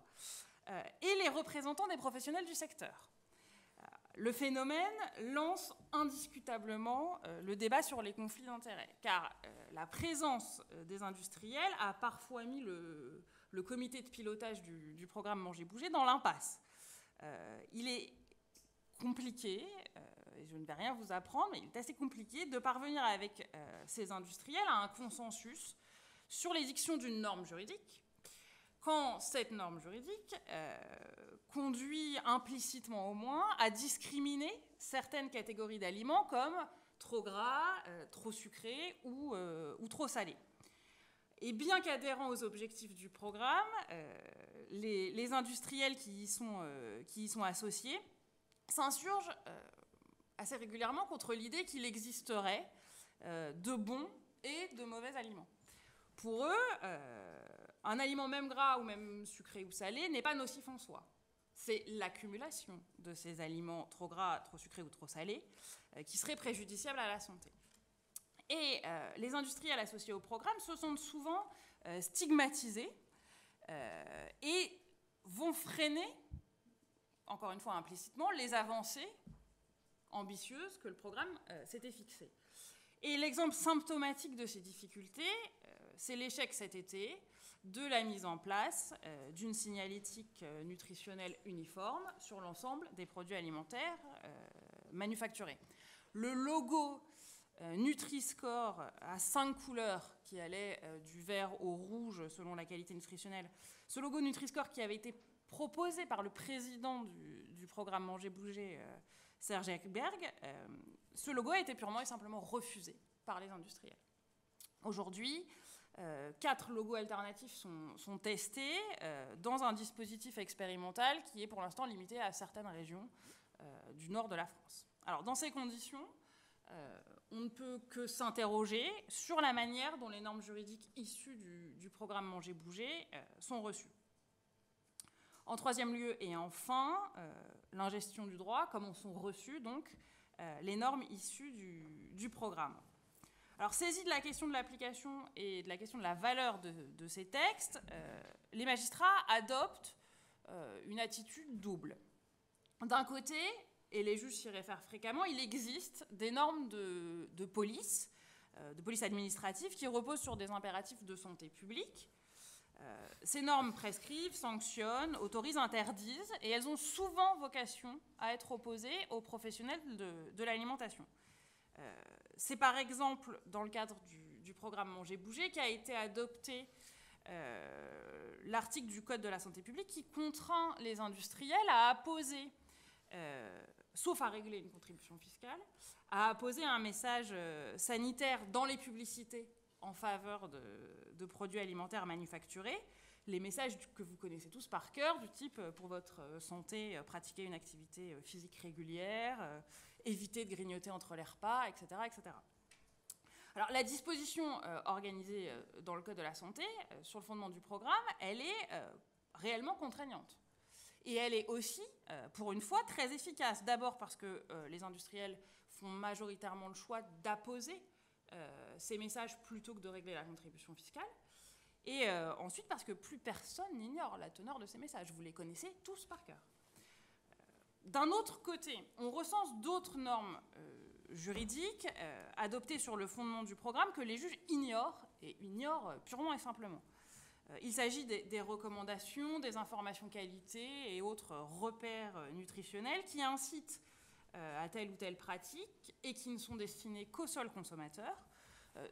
et les représentants des professionnels du secteur. Le phénomène lance indiscutablement le débat sur les conflits d'intérêts, car la présence des industriels a parfois mis le comité de pilotage du programme Manger-Bouger dans l'impasse. Il est compliqué, et je ne vais rien vous apprendre, mais il est assez compliqué de parvenir avec ces industriels à un consensus sur l'édiction d'une norme juridique, quand cette norme juridique conduit implicitement au moins à discriminer certaines catégories d'aliments comme trop gras, trop sucrés ou trop salés. Et bien qu'adhérant aux objectifs du programme, les industriels qui y sont associés s'insurgent assez régulièrement contre l'idée qu'il existerait de bons et de mauvais aliments. Pour eux, un aliment même gras ou même sucré ou salé n'est pas nocif en soi. C'est l'accumulation de ces aliments trop gras, trop sucrés ou trop salés qui serait préjudiciable à la santé. Et les industriels associés au programme se sentent souvent stigmatisés et vont freiner, encore une fois implicitement, les avancées ambitieuses que le programme s'était fixées. Et l'exemple symptomatique de ces difficultés, c'est l'échec cet été de la mise en place d'une signalétique nutritionnelle uniforme sur l'ensemble des produits alimentaires manufacturés. Le logo Nutri-Score à 5 couleurs qui allait du vert au rouge selon la qualité nutritionnelle, ce logo Nutri-Score qui avait été proposé par le président du programme Manger-Bouger, Serge Ekberg, ce logo a été purement et simplement refusé par les industriels. Aujourd'hui, 4 logos alternatifs sont testés dans un dispositif expérimental qui est pour l'instant limité à certaines régions du nord de la France. Alors, dans ces conditions, on ne peut que s'interroger sur la manière dont les normes juridiques issues du programme Manger-Bouger sont reçues. En troisième lieu et enfin, l'ingestion du droit, comment sont reçues donc les normes issues du programme. Alors, saisis de la question de l'application et de la question de la valeur de ces textes, les magistrats adoptent une attitude double. D'un côté, et les juges s'y réfèrent fréquemment, il existe des normes de police administrative qui reposent sur des impératifs de santé publique. Ces normes prescrivent, sanctionnent, autorisent, interdisent, et elles ont souvent vocation à être opposées aux professionnels de l'alimentation. C'est par exemple dans le cadre du programme Manger-Bouger qu'a été adopté l'article du Code de la santé publique qui contraint les industriels à apposer, sauf à régler une contribution fiscale, à apposer un message sanitaire dans les publicités en faveur de produits alimentaires manufacturés, les messages que vous connaissez tous par cœur, du type pour votre santé, pratiquer une activité physique régulière, éviter de grignoter entre les repas, etc., etc. Alors, la disposition organisée dans le Code de la santé, sur le fondement du programme, elle est réellement contraignante. Et elle est aussi, pour une fois, très efficace. D'abord parce que les industriels font majoritairement le choix d'apposer ces messages plutôt que de régler la contribution fiscale. Et ensuite parce que plus personne n'ignore la teneur de ces messages. Vous les connaissez tous par cœur. D'un autre côté, on recense d'autres normes juridiques adoptées sur le fondement du programme que les juges ignorent, et ignorent purement et simplement. Il s'agit des recommandations, des informations qualité et autres repères nutritionnels qui incitent à telle ou telle pratique et qui ne sont destinés qu'aux seuls consommateurs,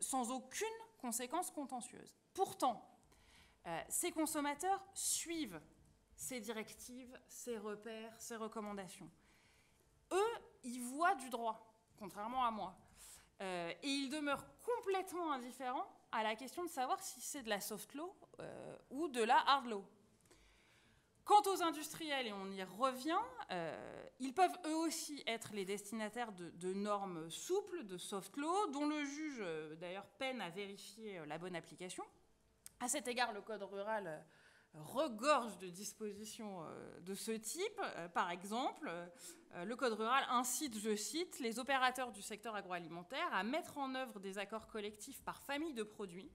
sans aucune conséquence contentieuse. Pourtant, ces consommateurs suivent ces directives, ces repères, ces recommandations. Eux, ils voient du droit, contrairement à moi. Et ils demeurent complètement indifférents à la question de savoir si c'est de la soft law ou de la hard law. Quant aux industriels, et on y revient, ils peuvent eux aussi être les destinataires de normes souples, de soft law, dont le juge d'ailleurs peine à vérifier la bonne application. À cet égard, le Code rural regorge de dispositions de ce type. Par exemple, le Code rural incite, je cite, les opérateurs du secteur agroalimentaire à mettre en œuvre des accords collectifs par famille de produits.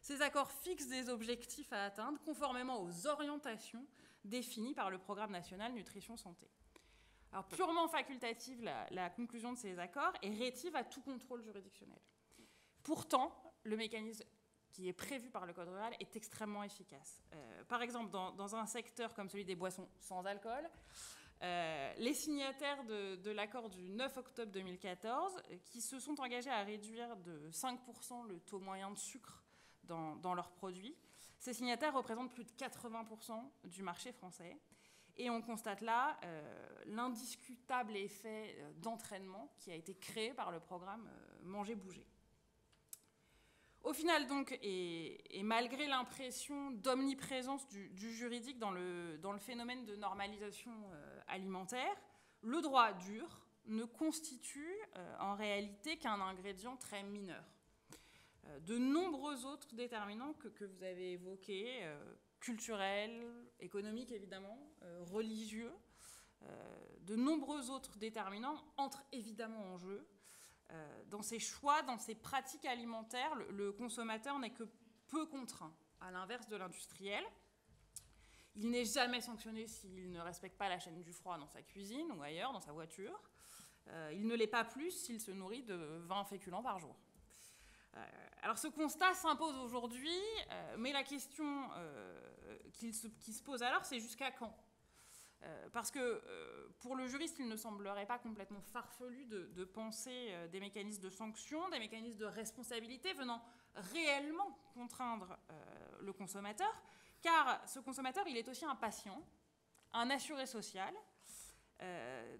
Ces accords fixent des objectifs à atteindre conformément aux orientations définies par le Programme national nutrition santé. Alors, purement facultative, la conclusion de ces accords est rétive à tout contrôle juridictionnel. Pourtant, le mécanisme qui est prévu par le Code rural est extrêmement efficace. Par exemple, dans un secteur comme celui des boissons sans alcool, les signataires de l'accord du 9 octobre 2014, qui se sont engagés à réduire de 5% le taux moyen de sucre dans leurs produits, ces signataires représentent plus de 80% du marché français. Et on constate là l'indiscutable effet d'entraînement qui a été créé par le programme Manger-Bouger. Au final, donc, et malgré l'impression d'omniprésence du juridique dans le phénomène de normalisation alimentaire, le droit dur ne constitue en réalité qu'un ingrédient très mineur. De nombreux autres déterminants que vous avez évoqués, culturels, économiques évidemment, religieux, de nombreux autres déterminants entrent évidemment en jeu. Dans ses choix, dans ses pratiques alimentaires, le consommateur n'est que peu contraint, à l'inverse de l'industriel. Il n'est jamais sanctionné s'il ne respecte pas la chaîne du froid dans sa cuisine ou ailleurs, dans sa voiture. Il ne l'est pas plus s'il se nourrit de 20 féculents par jour. Alors ce constat s'impose aujourd'hui, mais la question qui se pose alors, c'est jusqu'à quand ? Parce que pour le juriste, il ne semblerait pas complètement farfelu de penser des mécanismes de sanction, des mécanismes de responsabilité venant réellement contraindre le consommateur, car ce consommateur, il est aussi un patient, un assuré social,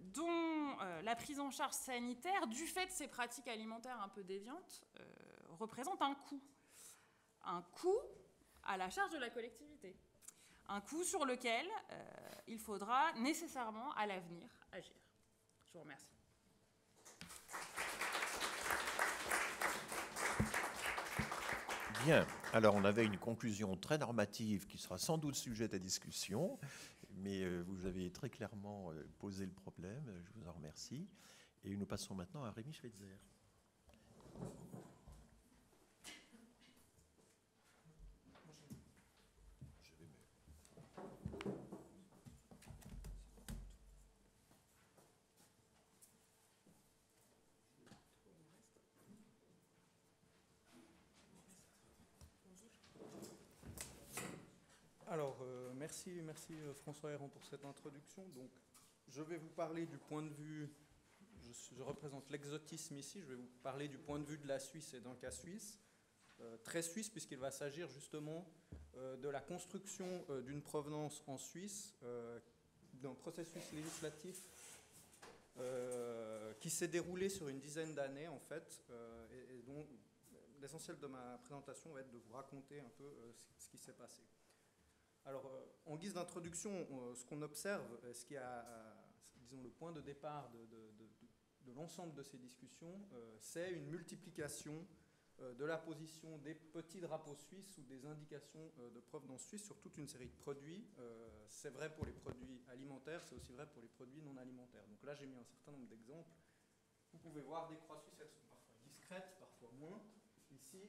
dont la prise en charge sanitaire, du fait de ses pratiques alimentaires un peu déviantes, représente un coût. Un coût à la charge de la collectivité. Un coût sur lequel il faudra nécessairement à l'avenir agir. Je vous remercie. Bien, alors on avait une conclusion très normative qui sera sans doute sujette à discussion, mais vous avez très clairement posé le problème, je vous en remercie. Et nous passons maintenant à Rémi Schweitzer. Alors, merci François Héran pour cette introduction. Donc, je vais vous parler du point de vue, je représente l'exotisme ici, je vais vous parler du point de vue de la Suisse et d'un cas suisse, très suisse puisqu'il va s'agir justement de la construction d'une provenance en Suisse, d'un processus législatif qui s'est déroulé sur une dizaine d'années en fait, et dont l'essentiel de ma présentation va être de vous raconter un peu ce qui s'est passé. Alors, en guise d'introduction, ce qu'on observe, ce qui a, disons, le point de départ de l'ensemble de ces discussions, c'est une multiplication de la position des petits drapeaux suisses ou des indications de provenance suisse sur toute une série de produits. C'est vrai pour les produits alimentaires, c'est aussi vrai pour les produits non alimentaires. Donc là, j'ai mis un certain nombre d'exemples. Vous pouvez voir des croix suisses, elles sont parfois discrètes, parfois moins. Ici,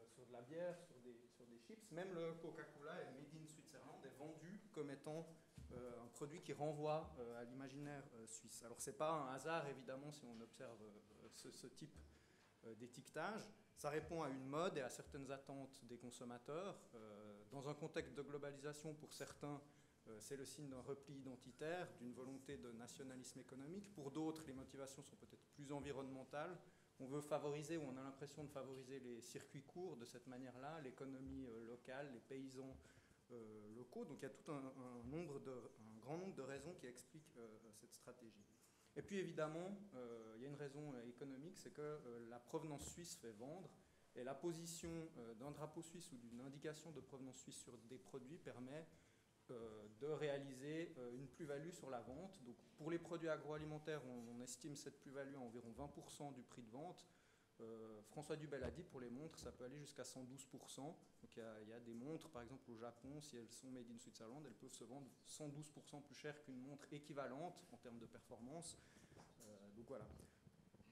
sur de la bière, sur des chips, même le Coca-Cola est made in Switzerland, est vendu comme étant un produit qui renvoie à l'imaginaire suisse. Alors, ce n'est pas un hasard, évidemment, si on observe ce type d'étiquetage. Ça répond à une mode et à certaines attentes des consommateurs. Dans un contexte de globalisation, pour certains, c'est le signe d'un repli identitaire, d'une volonté de nationalisme économique. Pour d'autres, les motivations sont peut-être plus environnementales. On veut favoriser, ou on a l'impression de favoriser les circuits courts de cette manière-là, l'économie locale, les paysans locaux. Donc il y a tout un grand nombre de raisons qui expliquent cette stratégie. Et puis évidemment, il y a une raison économique, c'est que la provenance suisse fait vendre, et la position d'un drapeau suisse ou d'une indication de provenance suisse sur des produits permet de réaliser une plus-value sur la vente. Donc, pour les produits agroalimentaires, on estime cette plus-value à environ 20% du prix de vente. François Dubel a dit pour les montres, ça peut aller jusqu'à 112%. Donc il y a des montres, par exemple au Japon, si elles sont made in Switzerland, elles peuvent se vendre 112% plus cher qu'une montre équivalente en termes de performance. Donc voilà.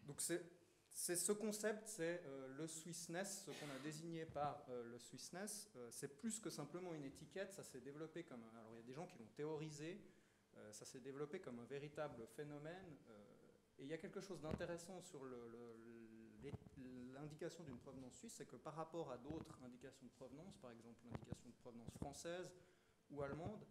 Donc c'est ce concept, c'est le Swissness, ce qu'on a désigné par le Swissness. C'est plus que simplement une étiquette, ça s'est développé comme... Alors il y a des gens qui l'ont théorisé, ça s'est développé comme un véritable phénomène. Et il y a quelque chose d'intéressant sur l'indication d'une provenance suisse, c'est que par rapport à d'autres indications de provenance, par exemple l'indication de provenance française ou allemande,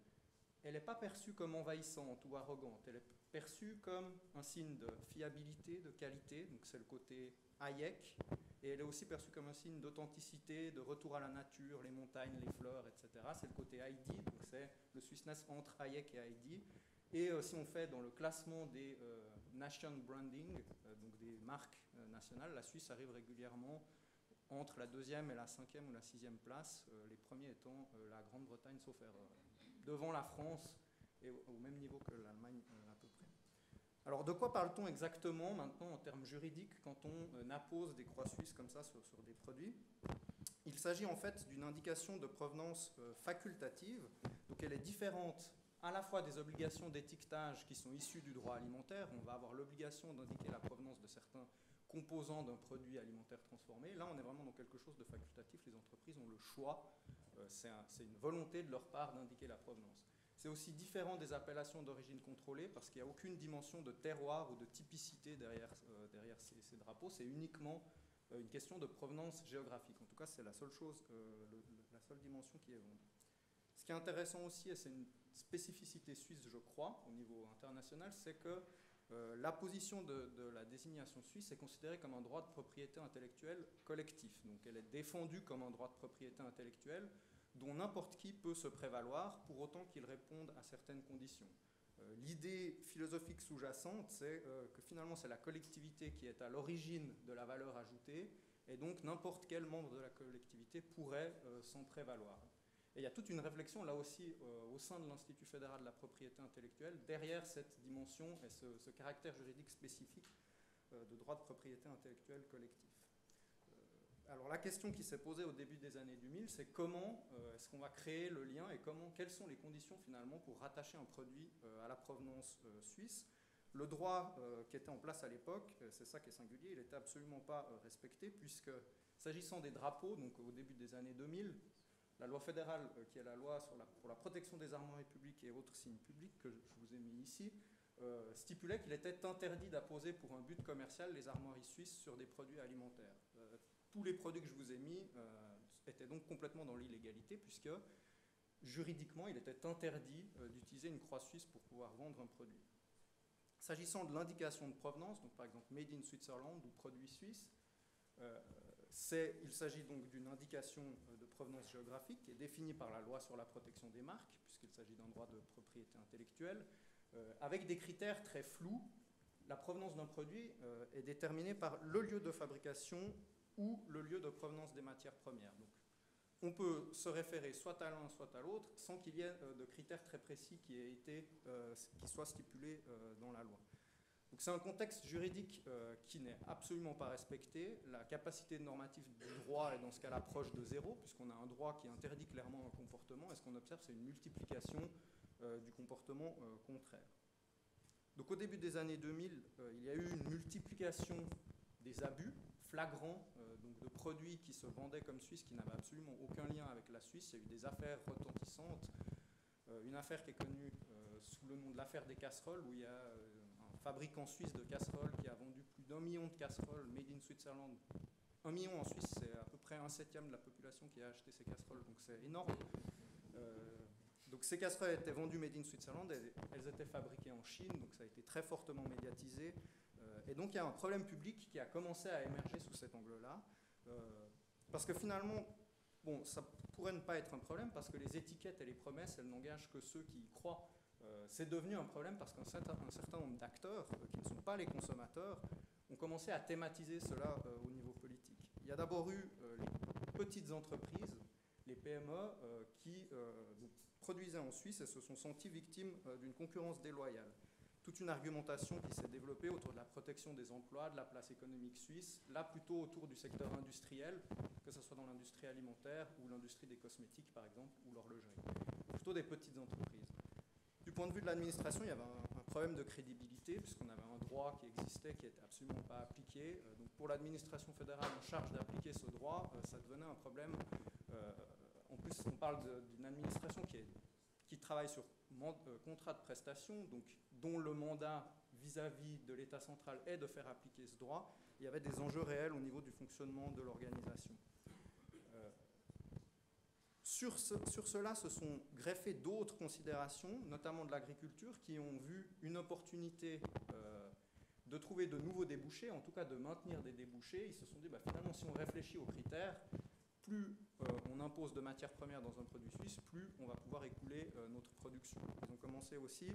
elle n'est pas perçue comme envahissante ou arrogante, elle est perçue comme un signe de fiabilité, de qualité, donc c'est le côté Hayek, et elle est aussi perçue comme un signe d'authenticité, de retour à la nature, les montagnes, les fleurs, etc. C'est le côté Heidi, donc c'est le Swissness entre Hayek et Heidi. Et si on fait dans le classement des nation branding, donc des marques nationales, la Suisse arrive régulièrement entre la 2e et la 5e ou la 6e place, les premiers étant la Grande-Bretagne, sauf erreur, devant la France et au même niveau que l'Allemagne à peu près. Alors de quoi parle-t-on exactement maintenant en termes juridiques quand on appose des croix suisses comme ça sur des produits? Il s'agit en fait d'une indication de provenance facultative, donc elle est différente à la fois des obligations d'étiquetage qui sont issues du droit alimentaire. On va avoir l'obligation d'indiquer la provenance de certains composants d'un produit alimentaire transformé. Là, on est vraiment dans quelque chose de facultatif. Les entreprises ont le choix. C'est une volonté de leur part d'indiquer la provenance. C'est aussi différent des appellations d'origine contrôlée parce qu'il n'y a aucune dimension de terroir ou de typicité derrière ces drapeaux. C'est uniquement une question de provenance géographique. En tout cas, c'est la seule chose, la seule dimension qui est vendue. Ce qui est intéressant aussi, et c'est une spécificité suisse, je crois, au niveau international, c'est que la position de la désignation suisse est considérée comme un droit de propriété intellectuelle collectif. Donc elle est défendue comme un droit de propriété intellectuelle dont n'importe qui peut se prévaloir pour autant qu'il réponde à certaines conditions. L'idée philosophique sous-jacente, c'est que finalement c'est la collectivité qui est à l'origine de la valeur ajoutée et donc n'importe quel membre de la collectivité pourrait s'en prévaloir. Et il y a toute une réflexion là aussi au sein de l'Institut fédéral de la propriété intellectuelle derrière cette dimension et ce caractère juridique spécifique de droit de propriété intellectuelle collectif. Alors la question qui s'est posée au début des années 2000, c'est comment est-ce qu'on va créer le lien et quelles sont les conditions finalement pour rattacher un produit à la provenance suisse. Le droit qui était en place à l'époque, c'est ça qui est singulier, il n'était absolument pas respecté puisque s'agissant des drapeaux, donc au début des années 2000, la loi fédérale, qui est la loi pour la protection des armoiries publiques et autres signes publics, que je vous ai mis ici, stipulait qu'il était interdit d'apposer pour un but commercial les armoiries suisses sur des produits alimentaires. Tous les produits que je vous ai mis étaient donc complètement dans l'illégalité, puisque juridiquement, il était interdit d'utiliser une croix suisse pour pouvoir vendre un produit. S'agissant de l'indication de provenance, donc par exemple Made in Switzerland ou produit suisse, il s'agit donc d'une indication de provenance géographique qui est définie par la loi sur la protection des marques, puisqu'il s'agit d'un droit de propriété intellectuelle, avec des critères très flous. La provenance d'un produit est déterminée par le lieu de fabrication ou le lieu de provenance des matières premières. Donc, on peut se référer soit à l'un, soit à l'autre, sans qu'il y ait de critères très précis qui soient stipulés dans la loi. Donc c'est un contexte juridique qui n'est absolument pas respecté. La capacité normative du droit est dans ce cas-là proche de zéro, puisqu'on a un droit qui interdit clairement un comportement, et ce qu'on observe, c'est une multiplication du comportement contraire. Donc au début des années 2000, il y a eu une multiplication des abus flagrants donc de produits qui se vendaient comme suisses, qui n'avaient absolument aucun lien avec la Suisse. Il y a eu des affaires retentissantes. Une affaire qui est connue sous le nom de l'affaire des casseroles, où il y a un fabricant suisse de casseroles qui a vendu plus d'1 million de casseroles made in Switzerland. 1 million en Suisse, c'est à peu près 1/7 de la population qui a acheté ces casseroles, donc c'est énorme. Donc ces casseroles étaient vendues made in Switzerland, elles étaient fabriquées en Chine, donc ça a été très fortement médiatisé. Et donc il y a un problème public qui a commencé à émerger sous cet angle-là, parce que finalement, bon, ça pourrait ne pas être un problème, parce que les étiquettes et les promesses, elles n'engagent que ceux qui y croient. C'est devenu un problème parce qu'un certain nombre d'acteurs, qui ne sont pas les consommateurs, ont commencé à thématiser cela au niveau politique. Il y a d'abord eu les petites entreprises, les PME, qui produisaient en Suisse et se sont sentis victimes d'une concurrence déloyale. Toute une argumentation qui s'est développée autour de la protection des emplois, de la place économique suisse, là plutôt autour du secteur industriel, que ce soit dans l'industrie alimentaire ou l'industrie des cosmétiques par exemple, ou l'horlogerie. Plutôt des petites entreprises. Du point de vue de l'administration, il y avait un problème de crédibilité, puisqu'on avait un droit qui existait, qui n'était absolument pas appliqué. Donc pour l'administration fédérale en charge d'appliquer ce droit, ça devenait un problème. En plus, on parle d'une administration qui travaille sur contrat de prestation, donc, dont le mandat vis-à-vis de l'État central est de faire appliquer ce droit. Il y avait des enjeux réels au niveau du fonctionnement de l'organisation. Sur cela se sont greffées d'autres considérations, notamment de l'agriculture, qui ont vu une opportunité de trouver de nouveaux débouchés, en tout cas de maintenir des débouchés. Ils se sont dit, finalement, si on réfléchit aux critères, plus on impose de matières premières dans un produit suisse, plus on va pouvoir écouler notre production. Ils ont commencé aussi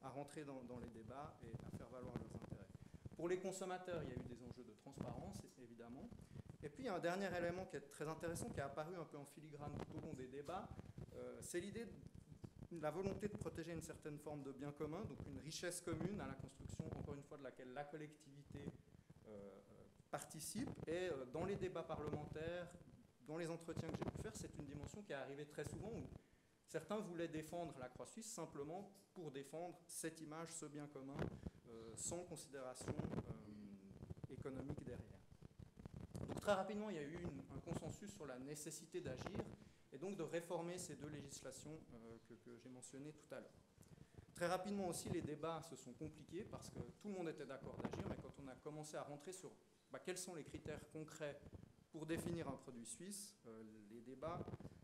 à rentrer dans les débats et à faire valoir leurs intérêts. Pour les consommateurs, il y a eu des enjeux de transparence, évidemment. Et puis, il y a un dernier élément qui est très intéressant, qui est apparu un peu en filigrane tout au long des débats, c'est l'idée, la volonté de protéger une certaine forme de bien commun, donc une richesse commune à la construction, encore une fois, de laquelle la collectivité participe. Et dans les débats parlementaires, dans les entretiens que j'ai pu faire, c'est une dimension qui est arrivée très souvent où certains voulaient défendre la croix suisse simplement pour défendre cette image, ce bien commun, sans considération économique derrière. Donc très rapidement, il y a eu un consensus sur la nécessité d'agir et donc de réformer ces deux législations que j'ai mentionnées tout à l'heure. Très rapidement aussi, les débats se sont compliqués parce que tout le monde était d'accord d'agir, mais quand on a commencé à rentrer sur quels sont les critères concrets pour définir un produit suisse, les débats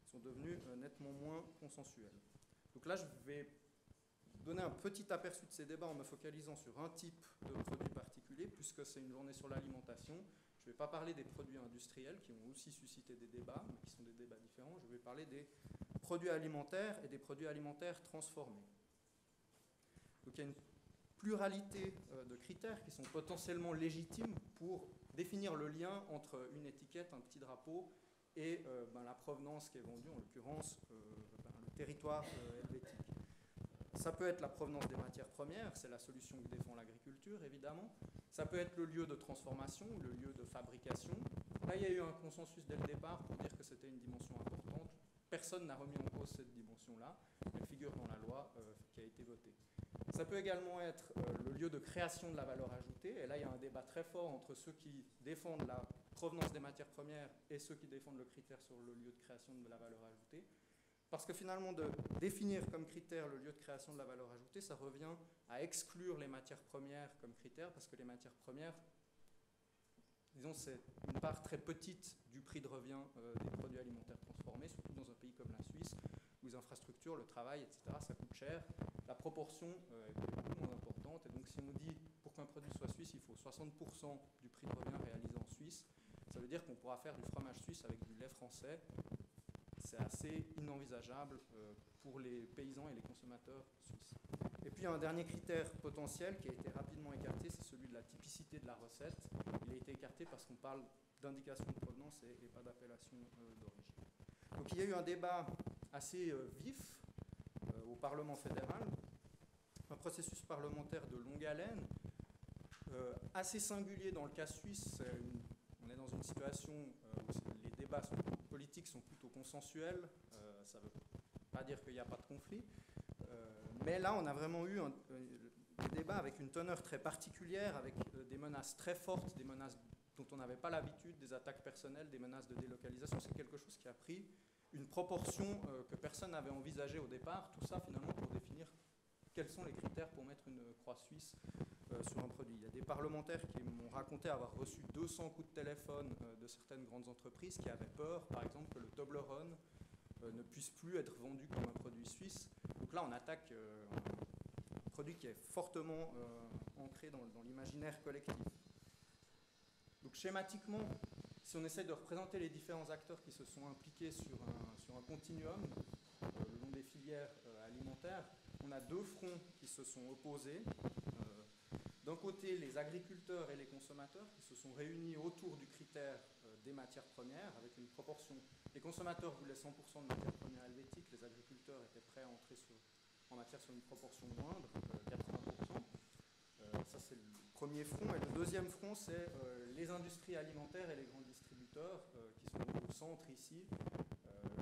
sont devenus nettement moins consensuels. Donc là, je vais donner un petit aperçu de ces débats en me focalisant sur un type de produit particulier, puisque c'est une journée sur l'alimentation. Je ne vais pas parler des produits industriels qui ont aussi suscité des débats, mais qui sont des débats différents. Je vais parler des produits alimentaires et des produits alimentaires transformés. Donc il y a une pluralité de critères qui sont potentiellement légitimes pour définir le lien entre une étiquette, un petit drapeau, et la provenance qui est vendue, en l'occurrence le territoire helvétique. Ça peut être la provenance des matières premières, c'est la solution que défend l'agriculture, évidemment. Ça peut être le lieu de transformation, le lieu de fabrication. Là, il y a eu un consensus dès le départ pour dire que c'était une dimension importante. Personne n'a remis en cause cette dimension-là. Elle figure dans la loi qui a été votée. Ça peut également être le lieu de création de la valeur ajoutée. Et là, il y a un débat très fort entre ceux qui défendent la provenance des matières premières et ceux qui défendent le critère sur le lieu de création de la valeur ajoutée. Parce que finalement, de définir comme critère le lieu de création de la valeur ajoutée, ça revient à exclure les matières premières comme critère, parce que les matières premières, disons, c'est une part très petite du prix de revient des produits alimentaires transformés, surtout dans un pays comme la Suisse, où les infrastructures, le travail, etc., ça coûte cher. La proportion est beaucoup moins importante. Et donc, si on dit pour qu'un produit soit suisse, il faut 60% du prix de revient réalisé en Suisse, ça veut dire qu'on pourra faire du fromage suisse avec du lait français. C'est assez inenvisageable pour les paysans et les consommateurs suisses. Et puis, un dernier critère potentiel qui a été rapidement écarté, c'est celui de la typicité de la recette. Il a été écarté parce qu'on parle d'indication de provenance et pas d'appellation d'origine. Donc, il y a eu un débat assez vif au Parlement fédéral, un processus parlementaire de longue haleine, assez singulier dans le cas suisse. On est dans une situation où les débats politiques sont plutôt consensuels. Ça ne veut pas dire qu'il n'y a pas de conflit. Mais là, on a vraiment eu des débats avec une teneur très particulière, avec des menaces très fortes, des menaces dont on n'avait pas l'habitude, des attaques personnelles, des menaces de délocalisation. C'est quelque chose qui a pris une proportion que personne n'avait envisagée au départ. Tout ça, finalement, pour définir quels sont les critères pour mettre une croix suisse sur un produit. Il y a des parlementaires qui m'ont raconté avoir reçu 200 coups de téléphone de certaines grandes entreprises qui avaient peur, par exemple, que le Toblerone ne puisse plus être vendu comme un produit suisse. Donc là, on attaque un produit qui est fortement ancré dans l'imaginaire collectif. Donc schématiquement, si on essaie de représenter les différents acteurs qui se sont impliqués sur un continuum le long des filières alimentaires, on a deux fronts qui se sont opposés. D'un d'un côté les agriculteurs et les consommateurs qui se sont réunis autour du critère des matières premières avec une proportion. Les consommateurs voulaient 100% de matières premières helvétiques, les agriculteurs étaient prêts à entrer en matière sur une proportion moindre, 80%. Ça c'est le premier front. Et le deuxième front, c'est les industries alimentaires et les grands distributeurs qui sont au centre ici.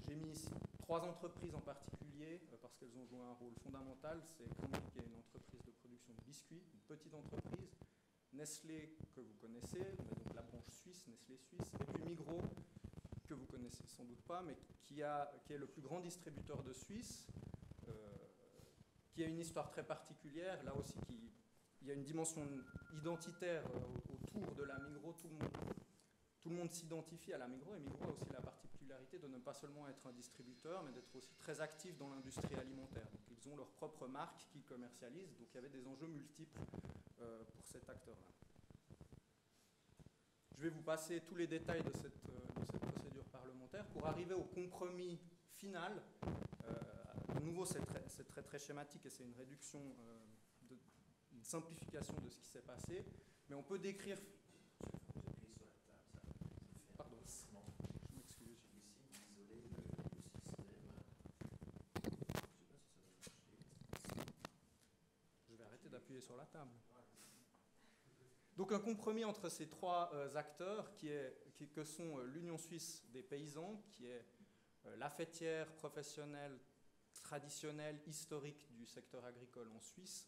J'ai mis ici 3 entreprises en particulier parce qu'elles ont joué un rôle fondamental. C'est Cranby qui est une entreprise de production de biscuits, une petite entreprise. Nestlé, que vous connaissez, mais donc la branche suisse, Nestlé suisse. Et puis Migros, que vous connaissez sans doute pas, mais qui est le plus grand distributeur de Suisse, qui a une histoire très particulière, là aussi il y a une dimension identitaire autour de la Migros. Tout le monde s'identifie à la Migros, et Migros a aussi la particularité de ne pas seulement être un distributeur, mais d'être aussi très actif dans l'industrie alimentaire. Donc, ils ont leur propre marque qu'ils commercialisent, donc il y avait des enjeux multiples pour cet acteur-là. Je vais vous passer tous les détails de cette procédure parlementaire pour arriver au compromis final. De nouveau, c'est très schématique et c'est une réduction, une simplification de ce qui s'est passé, mais on peut décrire... Pardon. Je m'excuse. Je vais arrêter d'appuyer sur la table. Donc un compromis entre ces 3 acteurs que sont l'Union suisse des paysans, qui est la fêtière professionnelle, traditionnelle, historique du secteur agricole en Suisse,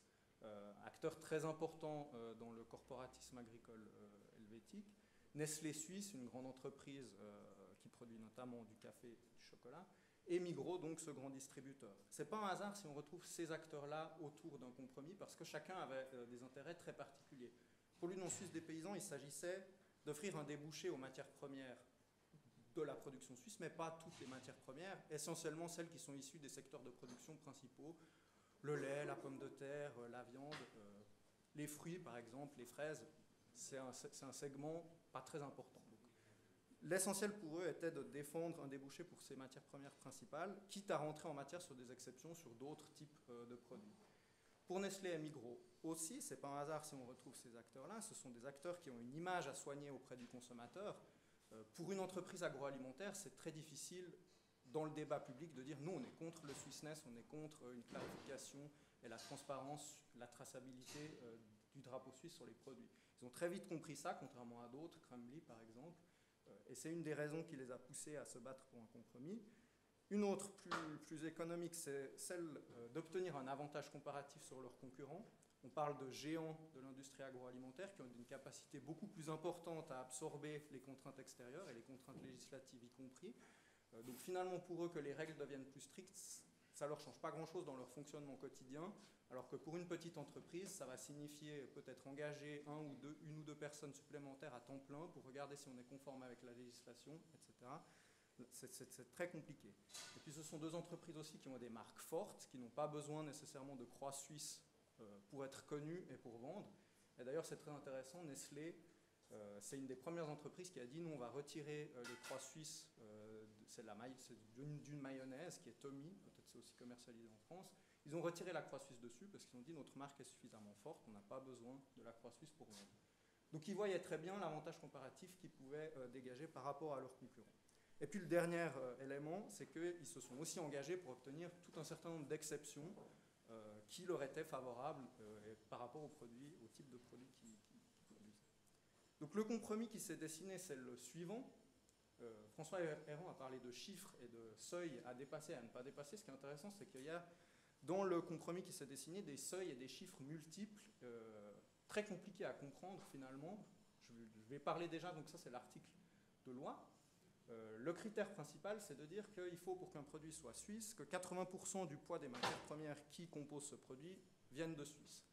acteur très important dans le corporatisme agricole helvétique. Nestlé Suisse, une grande entreprise qui produit notamment du café et du chocolat. Et Migros, donc ce grand distributeur. Ce n'est pas un hasard si on retrouve ces acteurs-là autour d'un compromis, parce que chacun avait des intérêts très particuliers. Pour l'Union suisse des paysans, il s'agissait d'offrir un débouché aux matières premières de la production suisse, mais pas toutes les matières premières, essentiellement celles qui sont issues des secteurs de production principaux, le lait, la pomme de terre, la viande, les fruits par exemple, les fraises, c'est un segment pas très important. L'essentiel pour eux était de défendre un débouché pour ces matières premières principales, quitte à rentrer en matière sur des exceptions sur d'autres types de produits. Pour Nestlé et Migros aussi, ce n'est pas un hasard si on retrouve ces acteurs-là, ce sont des acteurs qui ont une image à soigner auprès du consommateur. Pour une entreprise agroalimentaire, c'est très difficile dans le débat public de dire nous on est contre le Swissness, on est contre une clarification et la transparence, la traçabilité du drapeau suisse sur les produits. Ils ont très vite compris ça, contrairement à d'autres, Cranby par exemple, et c'est une des raisons qui les a poussés à se battre pour un compromis. Une autre plus économique, c'est celle d'obtenir un avantage comparatif sur leurs concurrents. On parle de géants de l'industrie agroalimentaire qui ont une capacité beaucoup plus importante à absorber les contraintes extérieures et les contraintes législatives y compris. Donc finalement pour eux que les règles deviennent plus strictes, ça ne leur change pas grand-chose dans leur fonctionnement quotidien, alors que pour une petite entreprise, ça va signifier peut-être engager une ou deux personnes supplémentaires à temps plein pour regarder si on est conforme avec la législation, etc. C'est très compliqué. Et puis ce sont 2 entreprises aussi qui ont des marques fortes, qui n'ont pas besoin nécessairement de croix suisse pour être connues et pour vendre. Et d'ailleurs c'est très intéressant, Nestlé, c'est une des premières entreprises qui a dit nous on va retirer les croix suisses, c'est d'une mayonnaise qui est Tommy, peut-être c'est aussi commercialisé en France. Ils ont retiré la croix suisse dessus parce qu'ils ont dit notre marque est suffisamment forte, on n'a pas besoin de la croix suisse pour vendre. Donc ils voyaient très bien l'avantage comparatif qu'ils pouvaient dégager par rapport à leurs concurrents. Et puis le dernier élément, c'est qu'ils se sont aussi engagés pour obtenir tout un certain nombre d'exceptions qui leur étaient favorables par rapport aux produits, au type de produits qu'ils produisent. Donc le compromis qui s'est dessiné, c'est le suivant. François Héran a parlé de chiffres et de seuils à dépasser et à ne pas dépasser. Ce qui est intéressant, c'est qu'il y a dans le compromis qui s'est dessiné des seuils et des chiffres multiples, très compliqués à comprendre finalement. Je vais parler déjà, donc ça c'est l'article de loi. Le critère principal, c'est de dire qu'il faut, pour qu'un produit soit suisse, que 80% du poids des matières premières qui composent ce produit viennent de Suisse.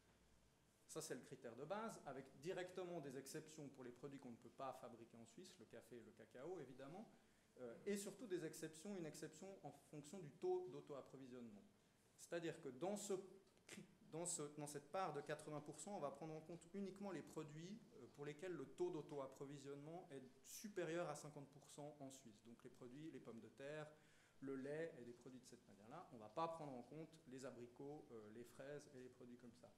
Ça, c'est le critère de base, avec directement des exceptions pour les produits qu'on ne peut pas fabriquer en Suisse, le café et le cacao, évidemment, et surtout des exceptions, une exception en fonction du taux d'auto-approvisionnement. C'est-à-dire que dans cette part de 80%, on va prendre en compte uniquement les produits pour lesquels le taux d'auto-approvisionnement est supérieur à 50% en Suisse. Donc les produits, les pommes de terre, le lait et des produits de cette manière-là. On ne va pas prendre en compte les abricots, les fraises et les produits comme ça.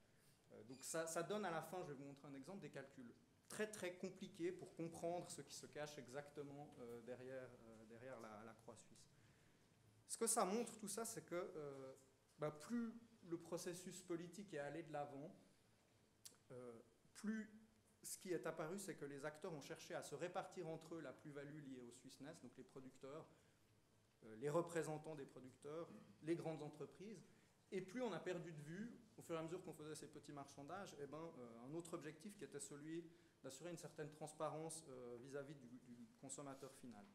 Donc ça donne à la fin, je vais vous montrer un exemple, des calculs très très compliqués pour comprendre ce qui se cache exactement derrière la croix suisse. Ce que ça montre, tout ça, c'est que plus le processus politique est allé de l'avant, plus ce qui est apparu, c'est que les acteurs ont cherché à se répartir entre eux la plus-value liée au Swissness, donc les producteurs, les représentants des producteurs, les grandes entreprises, et plus on a perdu de vue, au fur et à mesure qu'on faisait ces petits marchandages, un autre objectif qui était celui d'assurer une certaine transparence vis-à-vis du consommateur final.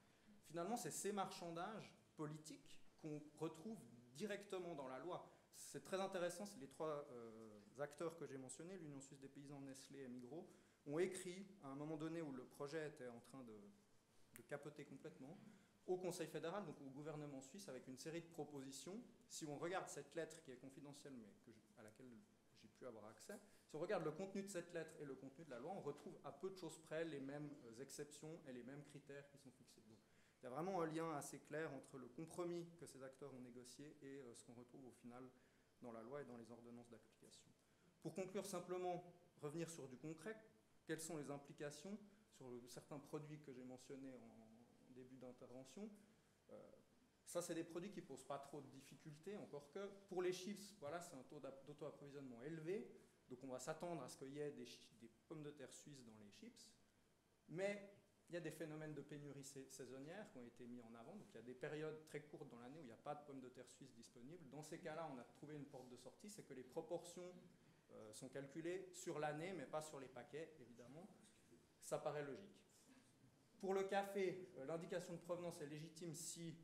Finalement, c'est ces marchandages politiques qu'on retrouve directement dans la loi. C'est très intéressant, c'est les trois acteurs que j'ai mentionnés, l'Union suisse des paysans, Nestlé et Migros, ont écrit, à un moment donné où le projet était en train de capoter complètement, au Conseil fédéral, donc au gouvernement suisse, avec une série de propositions. Si on regarde cette lettre qui est confidentielle, mais à laquelle j'ai pu avoir accès, si on regarde le contenu de cette lettre et le contenu de la loi, on retrouve à peu de choses près les mêmes exceptions et les mêmes critères qui sont fixés. Donc, il y a vraiment un lien assez clair entre le compromis que ces acteurs ont négocié et ce qu'on retrouve au final dans la loi et dans les ordonnances d'application. Pour conclure simplement, revenir sur du concret, quelles sont les implications sur certains produits que j'ai mentionnés en début d'intervention. Ça, c'est des produits qui ne posent pas trop de difficultés, encore que pour les chips, voilà, c'est un taux d'auto-approvisionnement élevé, donc on va s'attendre à ce qu'il y ait des pommes de terre suisses dans les chips, mais il y a des phénomènes de pénurie saisonnière qui ont été mis en avant, donc il y a des périodes très courtes dans l'année où il n'y a pas de pommes de terre suisses disponibles. Dans ces cas-là, on a trouvé une porte de sortie, c'est que les proportions sont calculées sur l'année, mais pas sur les paquets, évidemment. Ça paraît logique. Pour le café, l'indication de provenance est légitime si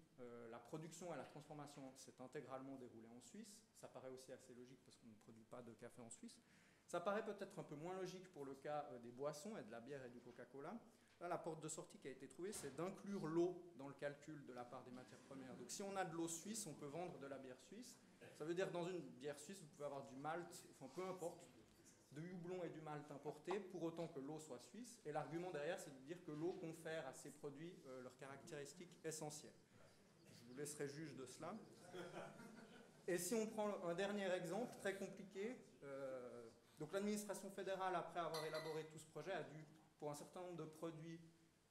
la production et la transformation s'est intégralement déroulée en Suisse. Ça paraît aussi assez logique parce qu'on ne produit pas de café en Suisse. Ça paraît peut-être un peu moins logique pour le cas des boissons et de la bière et du Coca-Cola. Là, la porte de sortie qui a été trouvée, c'est d'inclure l'eau dans le calcul de la part des matières premières. Donc si on a de l'eau suisse, on peut vendre de la bière suisse. Ça veut dire que dans une bière suisse, vous pouvez avoir du malt, enfin peu importe, du houblon et du malt importés, pour autant que l'eau soit suisse. Et l'argument derrière, c'est de dire que l'eau confère à ces produits leurs caractéristiques essentielles. Je vous laisserai juge de cela. Et si on prend un dernier exemple, très compliqué, donc l'administration fédérale, après avoir élaboré tout ce projet, a dû, pour un certain nombre de produits,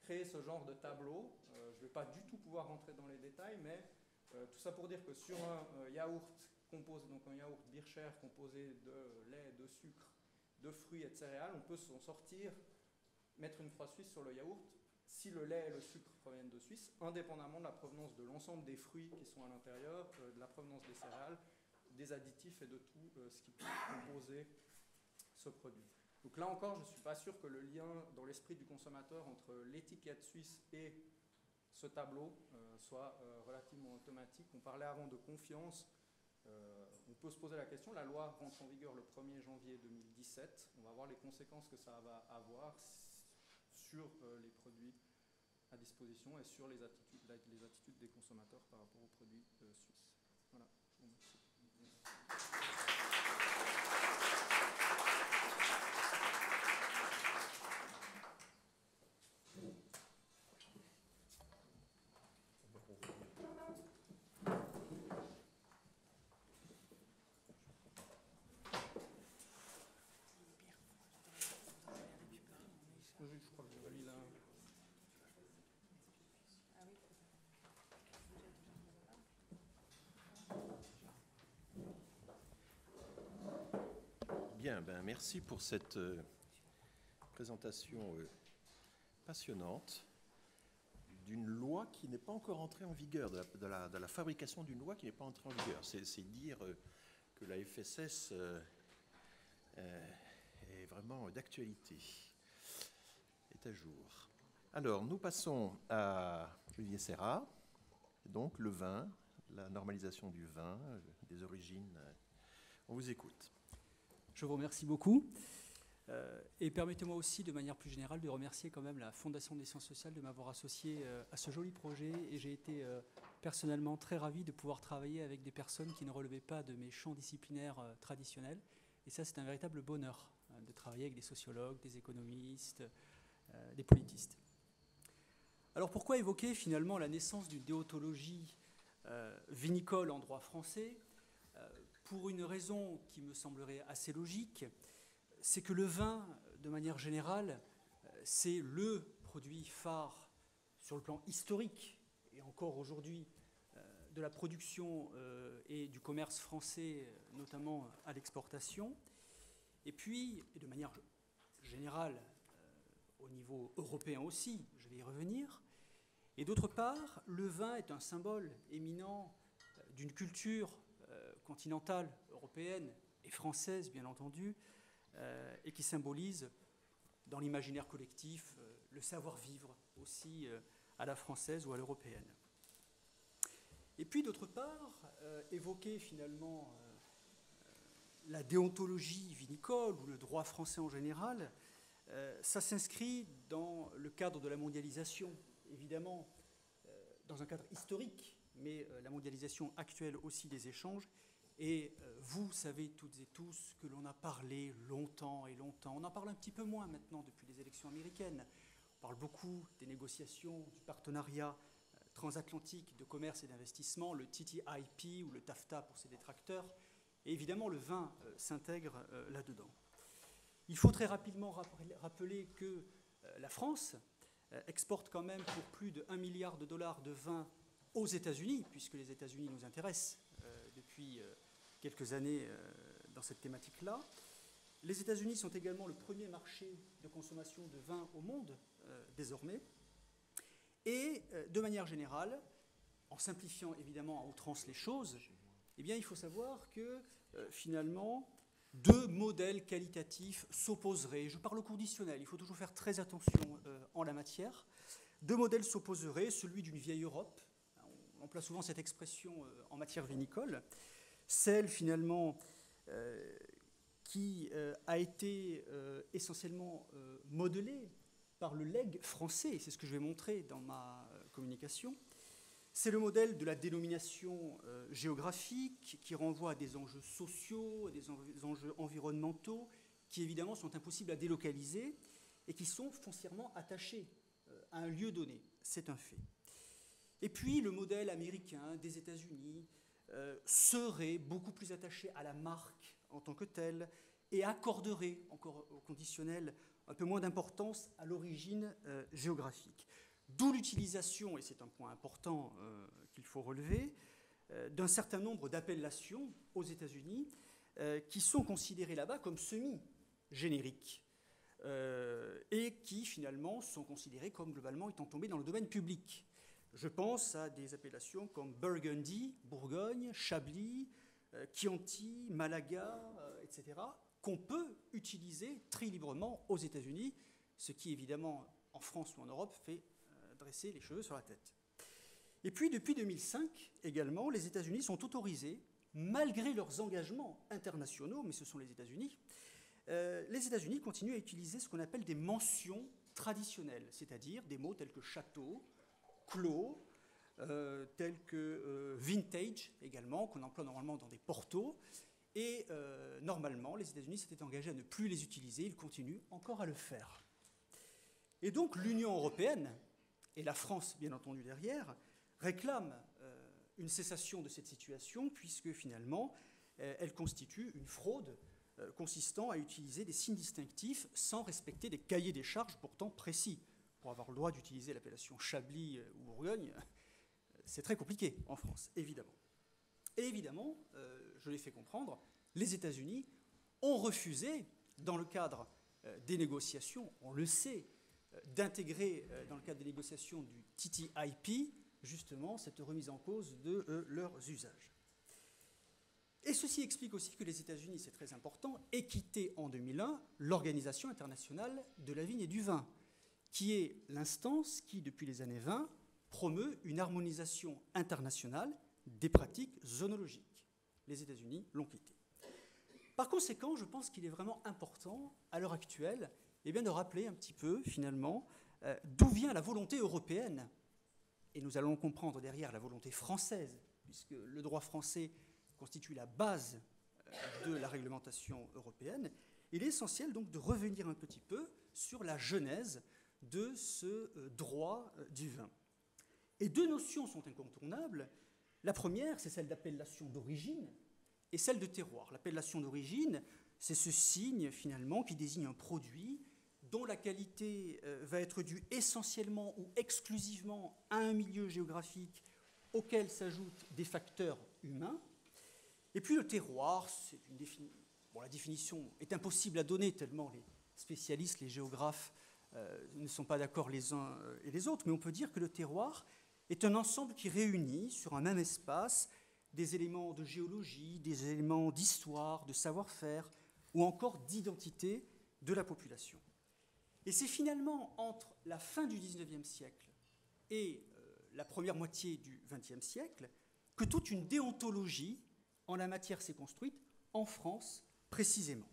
créer ce genre de tableau. Je ne vais pas du tout pouvoir rentrer dans les détails, mais tout ça pour dire que sur un yaourt composé, donc un yaourt Bircher composé de lait, de sucre, de fruits et de céréales, on peut s'en sortir, mettre une croix suisse sur le yaourt si le lait et le sucre proviennent de Suisse, indépendamment de la provenance de l'ensemble des fruits qui sont à l'intérieur, de la provenance des céréales, des additifs et de tout ce qui peut composer ce produit. Donc là encore, je ne suis pas sûr que le lien dans l'esprit du consommateur entre l'étiquette suisse et ce tableau soit relativement automatique. On parlait avant de confiance. On peut se poser la question, la loi rentre en vigueur le 1er janvier 2017. On va voir les conséquences que ça va avoir sur les produits à disposition et sur les attitudes des consommateurs par rapport aux produits suisses. Voilà, je vous remercie. Je crois que je lis là. Bien, merci pour cette présentation passionnante d'une loi qui n'est pas encore entrée en vigueur, de la fabrication d'une loi qui n'est pas entrée en vigueur. C'est dire que la FSS est vraiment d'actualité, est à jour. Alors, nous passons à Olivier Serra, donc le vin, la normalisation du vin, des origines. On vous écoute. Je vous remercie beaucoup. Et permettez-moi aussi, de manière plus générale, de remercier quand même la Fondation des sciences sociales de m'avoir associé à ce joli projet. Et j'ai été personnellement très ravi de pouvoir travailler avec des personnes qui ne relevaient pas de mes champs disciplinaires traditionnels. Et ça, c'est un véritable bonheur de travailler avec des sociologues, des économistes, des politistes. Alors pourquoi évoquer finalement la naissance d'une déontologie vinicole en droit français ? Pour une raison qui me semblerait assez logique, c'est que le vin, de manière générale, c'est le produit phare sur le plan historique, et encore aujourd'hui, de la production et du commerce français, notamment à l'exportation. Et puis, et de manière générale, au niveau européen aussi, je vais y revenir. Et d'autre part, le vin est un symbole éminent d'une culture continentale, européenne et française, bien entendu, et qui symbolise dans l'imaginaire collectif le savoir-vivre aussi à la française ou à l'européenne. Et puis, d'autre part, évoquer finalement la déontologie vinicole ou le droit français en général, ça s'inscrit dans le cadre de la mondialisation, évidemment, dans un cadre historique, mais la mondialisation actuelle aussi des échanges. Et vous savez toutes et tous que l'on a parlé longtemps et longtemps. On en parle un petit peu moins maintenant depuis les élections américaines. On parle beaucoup des négociations, du partenariat transatlantique de commerce et d'investissement, le TTIP ou le TAFTA pour ses détracteurs. Et évidemment, le vin s'intègre là-dedans. Il faut très rapidement rappeler que la France exporte quand même pour plus de 1 milliard de dollars de vin aux États-Unis, puisque les États-Unis nous intéressent depuis quelques années dans cette thématique-là. Les États-Unis sont également le premier marché de consommation de vin au monde, désormais. Et de manière générale, en simplifiant évidemment à outrance les choses, eh bien, il faut savoir que finalement, deux modèles qualitatifs s'opposeraient. Je parle au conditionnel, il faut toujours faire très attention en la matière. Deux modèles s'opposeraient, celui d'une vieille Europe, on emploie souvent cette expression en matière vinicole, celle finalement qui a été essentiellement modelée par le legs français, c'est ce que je vais montrer dans ma communication. C'est le modèle de la dénomination géographique qui renvoie à des enjeux sociaux, à des enjeux environnementaux, qui évidemment sont impossibles à délocaliser et qui sont foncièrement attachés à un lieu donné. C'est un fait. Et puis le modèle américain des États-Unis serait beaucoup plus attaché à la marque en tant que telle et accorderait, encore au conditionnel, un peu moins d'importance à l'origine géographique. D'où l'utilisation, et c'est un point important qu'il faut relever, d'un certain nombre d'appellations aux États-Unis qui sont considérées là-bas comme semi-génériques et qui finalement sont considérées comme globalement étant tombées dans le domaine public. Je pense à des appellations comme Burgundy, Bourgogne, Chablis, Chianti, Malaga, etc., qu'on peut utiliser très librement aux États-Unis, ce qui évidemment en France ou en Europe fait dresser les cheveux sur la tête. Et puis depuis 2005 également, les États-Unis sont autorisés, malgré leurs engagements internationaux, mais ce sont les États-Unis continuent à utiliser ce qu'on appelle des mentions traditionnelles, c'est-à-dire des mots tels que château, clos, tels que vintage également, qu'on emploie normalement dans des portos. Et normalement, les États-Unis s'étaient engagés à ne plus les utiliser, ils continuent encore à le faire. Et donc l'Union européenne, et la France bien entendu derrière, réclament une cessation de cette situation, puisque finalement, elle constitue une fraude consistant à utiliser des signes distinctifs sans respecter des cahiers des charges pourtant précis. Pour avoir le droit d'utiliser l'appellation Chablis ou Bourgogne, c'est très compliqué en France, évidemment. Et évidemment, je l'ai fait comprendre, les États-Unis ont refusé, dans le cadre des négociations, on le sait, d'intégrer dans le cadre des négociations du TTIP, justement, cette remise en cause de leurs usages. Et ceci explique aussi que les États-Unis, c'est très important, aient quitté en 2001 l'Organisation internationale de la vigne et du vin, qui est l'instance qui, depuis les années 20, promeut une harmonisation internationale des pratiques œnologiques. Les États-Unis l'ont quitté. Par conséquent, je pense qu'il est vraiment important, à l'heure actuelle, de rappeler un petit peu, finalement, d'où vient la volonté européenne. Et nous allons comprendre derrière la volonté française, puisque le droit français constitue la base de la réglementation européenne. Il est essentiel donc de revenir un petit peu sur la genèse de ce droit du vin. Et deux notions sont incontournables. La première, c'est celle d'appellation d'origine et celle de terroir. L'appellation d'origine, c'est ce signe, finalement, qui désigne un produit dont la qualité va être due essentiellement ou exclusivement à un milieu géographique auquel s'ajoutent des facteurs humains. Et puis le terroir, la définition est impossible à donner tellement les spécialistes, les géographes ne sont pas d'accord les uns et les autres, mais on peut dire que le terroir est un ensemble qui réunit sur un même espace des éléments de géologie, des éléments d'histoire, de savoir-faire ou encore d'identité de la population. Et c'est finalement entre la fin du XIXe siècle et la première moitié du XXe siècle que toute une déontologie en la matière s'est construite, en France précisément.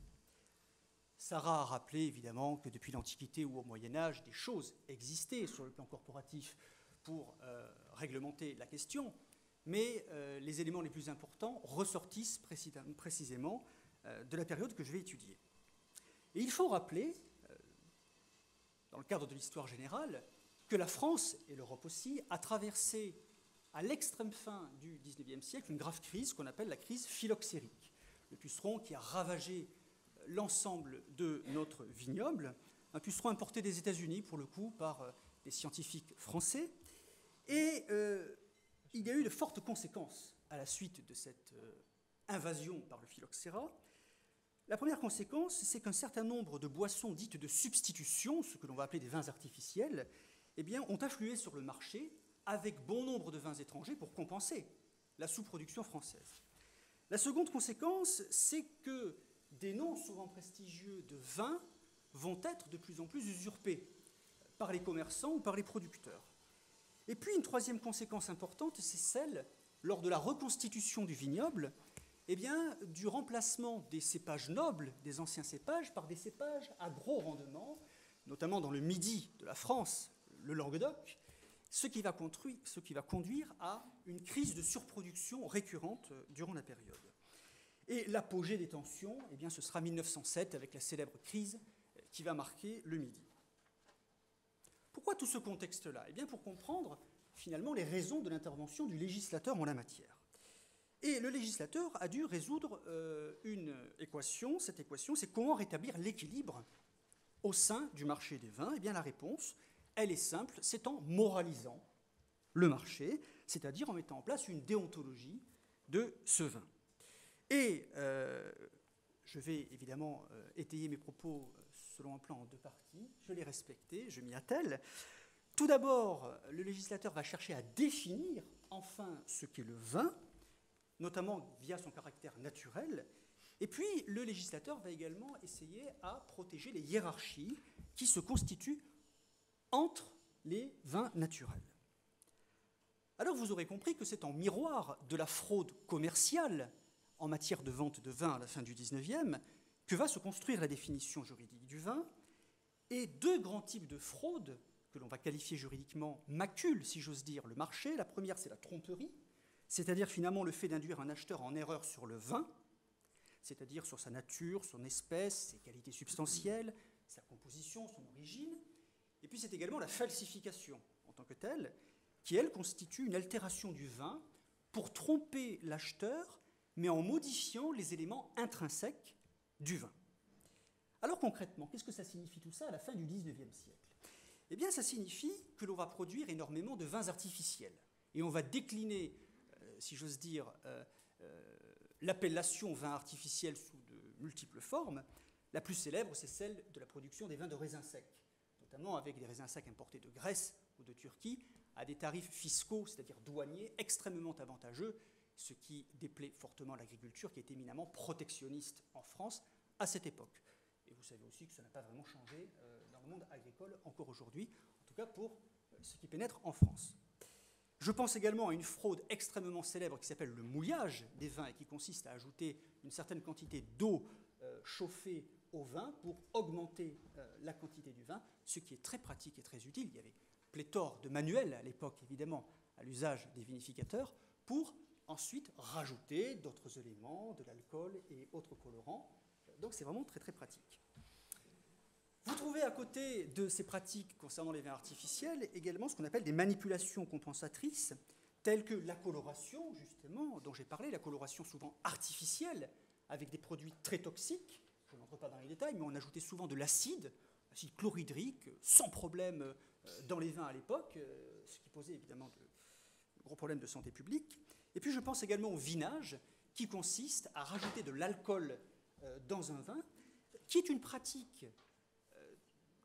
Sarah a rappelé évidemment que depuis l'Antiquité ou au Moyen-Âge, des choses existaient sur le plan corporatif pour réglementer la question, mais les éléments les plus importants ressortissent précisément de la période que je vais étudier. Et il faut rappeler, dans le cadre de l'histoire générale, que la France, et l'Europe aussi, a traversé à l'extrême fin du XIXe siècle une grave crise qu'on appelle la crise phylloxérique. Le puceron qui a ravagé l'ensemble de notre vignoble, un puceron importé des États-Unis, pour le coup, par des scientifiques français. Et il y a eu de fortes conséquences à la suite de cette invasion par le phylloxéra. La première conséquence, c'est qu'un certain nombre de boissons dites de substitution, ce que l'on va appeler des vins artificiels, eh bien, ont afflué sur le marché avec bon nombre de vins étrangers pour compenser la sous-production française. La seconde conséquence, c'est que des noms souvent prestigieux de vins vont être de plus en plus usurpés par les commerçants ou par les producteurs. Et puis une troisième conséquence importante, c'est celle, lors de la reconstitution du vignoble, eh bien, du remplacement des cépages nobles, des anciens cépages, par des cépages à gros rendement, notamment dans le midi de la France, le Languedoc, ce qui va conduire à une crise de surproduction récurrente durant la période. Et l'apogée des tensions, eh bien, ce sera 1907 avec la célèbre crise qui va marquer le Midi. Pourquoi tout ce contexte-là ? Eh bien, pour comprendre finalement les raisons de l'intervention du législateur en la matière. Et le législateur a dû résoudre une équation. Cette équation, c'est comment rétablir l'équilibre au sein du marché des vins. Eh bien, la réponse, elle est simple, c'est en moralisant le marché, c'est-à-dire en mettant en place une déontologie de ce vin. Et je vais évidemment étayer mes propos selon un plan en deux parties. Je l'ai respecté, je m'y attelle. Tout d'abord, le législateur va chercher à définir enfin ce qu'est le vin, notamment via son caractère naturel. Et puis, le législateur va également essayer à protéger les hiérarchies qui se constituent entre les vins naturels. Alors, vous aurez compris que c'est en miroir de la fraude commerciale en matière de vente de vin à la fin du XIXe que va se construire la définition juridique du vin. Et deux grands types de fraude que l'on va qualifier juridiquement maculent, si j'ose dire, le marché. La première, c'est la tromperie, c'est-à-dire finalement le fait d'induire un acheteur en erreur sur le vin, c'est-à-dire sur sa nature, son espèce, ses qualités substantielles, sa composition, son origine. Et puis c'est également la falsification en tant que telle, qui, elle, constitue une altération du vin pour tromper l'acheteur, mais en modifiant les éléments intrinsèques du vin. Alors concrètement, qu'est-ce que ça signifie tout ça à la fin du XIXe siècle ? Eh bien, ça signifie que l'on va produire énormément de vins artificiels. Et on va décliner, si j'ose dire, l'appellation vin artificiel sous de multiples formes. La plus célèbre, c'est celle de la production des vins de raisins secs, notamment avec des raisins secs importés de Grèce ou de Turquie, à des tarifs fiscaux, c'est-à-dire douaniers, extrêmement avantageux, ce qui déplaît fortement l'agriculture, qui est éminemment protectionniste en France à cette époque. Et vous savez aussi que ça n'a pas vraiment changé dans le monde agricole encore aujourd'hui, en tout cas pour ce qui pénètre en France. Je pense également à une fraude extrêmement célèbre qui s'appelle le mouillage des vins et qui consiste à ajouter une certaine quantité d'eau chauffée au vin pour augmenter la quantité du vin, ce qui est très pratique et très utile. Il y avait pléthore de manuels à l'époque, évidemment, à l'usage des vinificateurs, pour ensuite rajouter d'autres éléments, de l'alcool et autres colorants. Donc c'est vraiment très très pratique. Vous trouvez à côté de ces pratiques concernant les vins artificiels également ce qu'on appelle des manipulations compensatrices, telles que la coloration, justement, dont j'ai parlé, la coloration souvent artificielle, avec des produits très toxiques. je n'entre pas dans les détails, mais on ajoutait souvent de l'acide chlorhydrique, sans problème dans les vins à l'époque, ce qui posait évidemment de gros problèmes de santé publique. Et puis je pense également au vinage, qui consiste à rajouter de l'alcool dans un vin, qui est une pratique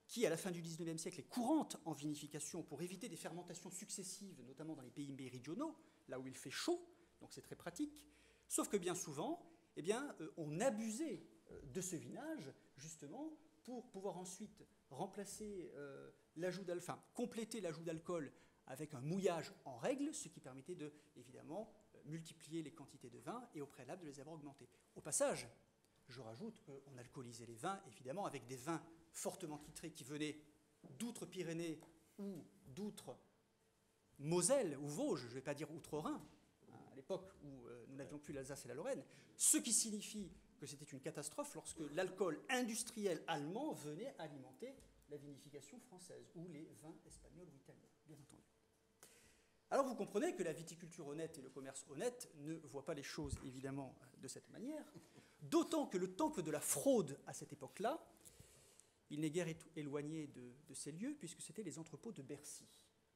qui, à la fin du XIXe siècle, est courante en vinification pour éviter des fermentations successives, notamment dans les pays méridionaux, là où il fait chaud, donc c'est très pratique. Sauf que bien souvent, eh bien, on abusait de ce vinage, justement, pour pouvoir ensuite remplacer compléter l'ajout d'alcool avec un mouillage en règle, ce qui permettait de, évidemment, multiplier les quantités de vin et au préalable de les avoir augmentées. Au passage, je rajoute qu'on alcoolisait les vins, évidemment, avec des vins fortement titrés qui venaient d'outre-Pyrénées ou d'outre-Moselle ou Vosges, je ne vais pas dire outre-Rhin, à l'époque où nous n'avions plus l'Alsace et la Lorraine, ce qui signifie que c'était une catastrophe lorsque l'alcool industriel allemand venait alimenter la vinification française ou les vins espagnols ou italiens, bien entendu. Alors vous comprenez que la viticulture honnête et le commerce honnête ne voient pas les choses évidemment de cette manière, d'autant que le temple de la fraude à cette époque-là, il n'est guère éloigné de ces lieux puisque c'était les entrepôts de Bercy.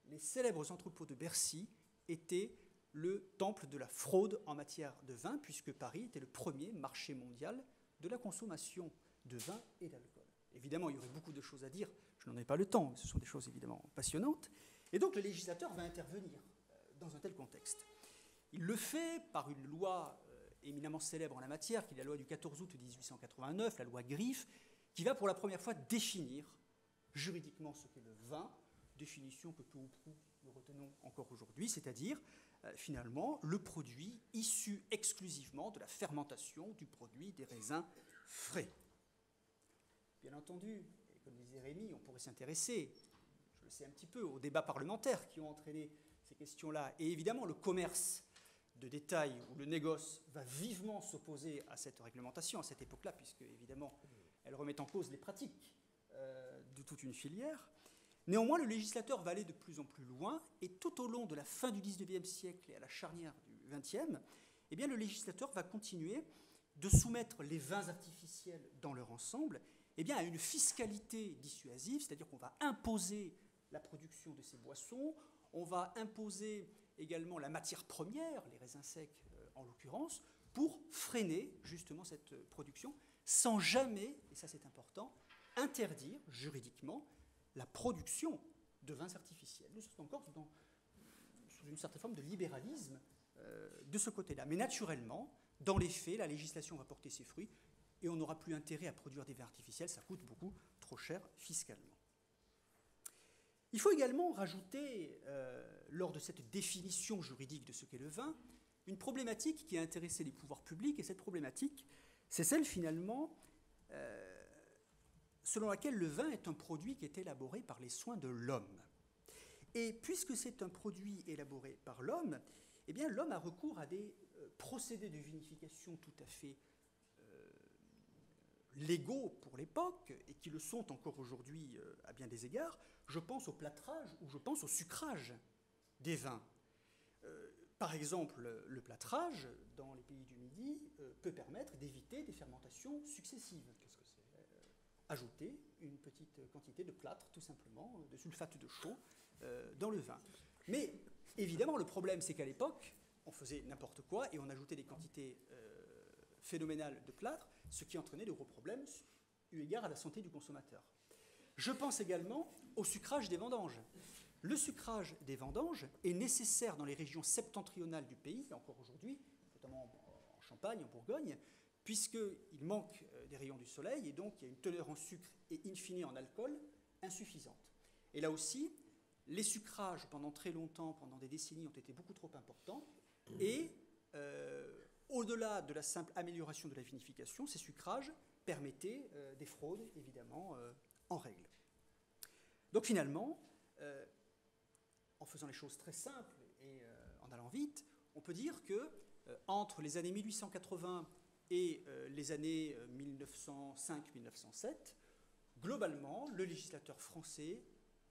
Les célèbres entrepôts de Bercy étaient le temple de la fraude en matière de vin puisque Paris était le premier marché mondial de la consommation de vin et d'alcool. Évidemment, il y aurait beaucoup de choses à dire, je n'en ai pas le temps, ce sont des choses évidemment passionnantes. Et donc le législateur va intervenir dans un tel contexte. Il le fait par une loi éminemment célèbre en la matière, qui est la loi du 14 août 1889, la loi Griffe, qui va pour la première fois définir juridiquement ce qu'est le vin, définition que peu ou prou nous retenons encore aujourd'hui, c'est-à-dire finalement le produit issu exclusivement de la fermentation du produit des raisins frais. Bien entendu, et comme disait Rémi, on pourrait s'intéresser, je le sais un petit peu, aux débats parlementaires qui ont entraîné ces questions-là. Et évidemment, le commerce de détail ou le négoce va vivement s'opposer à cette réglementation à cette époque-là, puisque évidemment, elle remet en cause les pratiques de toute une filière. Néanmoins, le législateur va aller de plus en plus loin, et tout au long de la fin du XIXe siècle et à la charnière du XXe, eh bien, le législateur va continuer de soumettre les vins artificiels dans leur ensemble eh bien, à une fiscalité dissuasive, c'est-à-dire qu'on va imposer la production de ces boissons, on va imposer également la matière première, les raisins secs en l'occurrence, pour freiner justement cette production, sans jamais, et ça c'est important, interdire juridiquement la production de vins artificiels. Nous sommes encore sous une certaine forme de libéralisme de ce côté-là. Mais naturellement, dans les faits, la législation va porter ses fruits et on n'aura plus intérêt à produire des vins artificiels, ça coûte beaucoup trop cher fiscalement. Il faut également rajouter, lors de cette définition juridique de ce qu'est le vin, une problématique qui a intéressé les pouvoirs publics, et cette problématique, c'est celle finalement selon laquelle le vin est un produit qui est élaboré par les soins de l'homme. Et puisque c'est un produit élaboré par l'homme, eh bien l'homme a recours à des procédés de vinification tout à fait légaux pour l'époque, et qui le sont encore aujourd'hui à bien des égards. Je pense au plâtrage ou je pense au sucrage des vins. Par exemple, le plâtrage, dans les pays du Midi, peut permettre d'éviter des fermentations successives. Qu'est-ce que c'est ? Ajouter une petite quantité de plâtre, tout simplement, de sulfate de chaux, dans le vin. Mais évidemment, le problème, c'est qu'à l'époque, on faisait n'importe quoi et on ajoutait des quantités phénoménales de plâtre, ce qui entraînait de gros problèmes eu égard à la santé du consommateur. Je pense également au sucrage des vendanges. Le sucrage des vendanges est nécessaire dans les régions septentrionales du pays, encore aujourd'hui, notamment en Champagne, en Bourgogne, puisqu'il manque des rayons du soleil, et donc il y a une teneur en sucre et in fine en alcool insuffisante. Et là aussi, les sucrages, pendant très longtemps, pendant des décennies, ont été beaucoup trop importants, et au-delà de la simple amélioration de la vinification, ces sucrages permettaient des fraudes, évidemment, en règle. Donc finalement, en faisant les choses très simples et en allant vite, on peut dire que entre les années 1880 et les années 1905-1907, globalement, le législateur français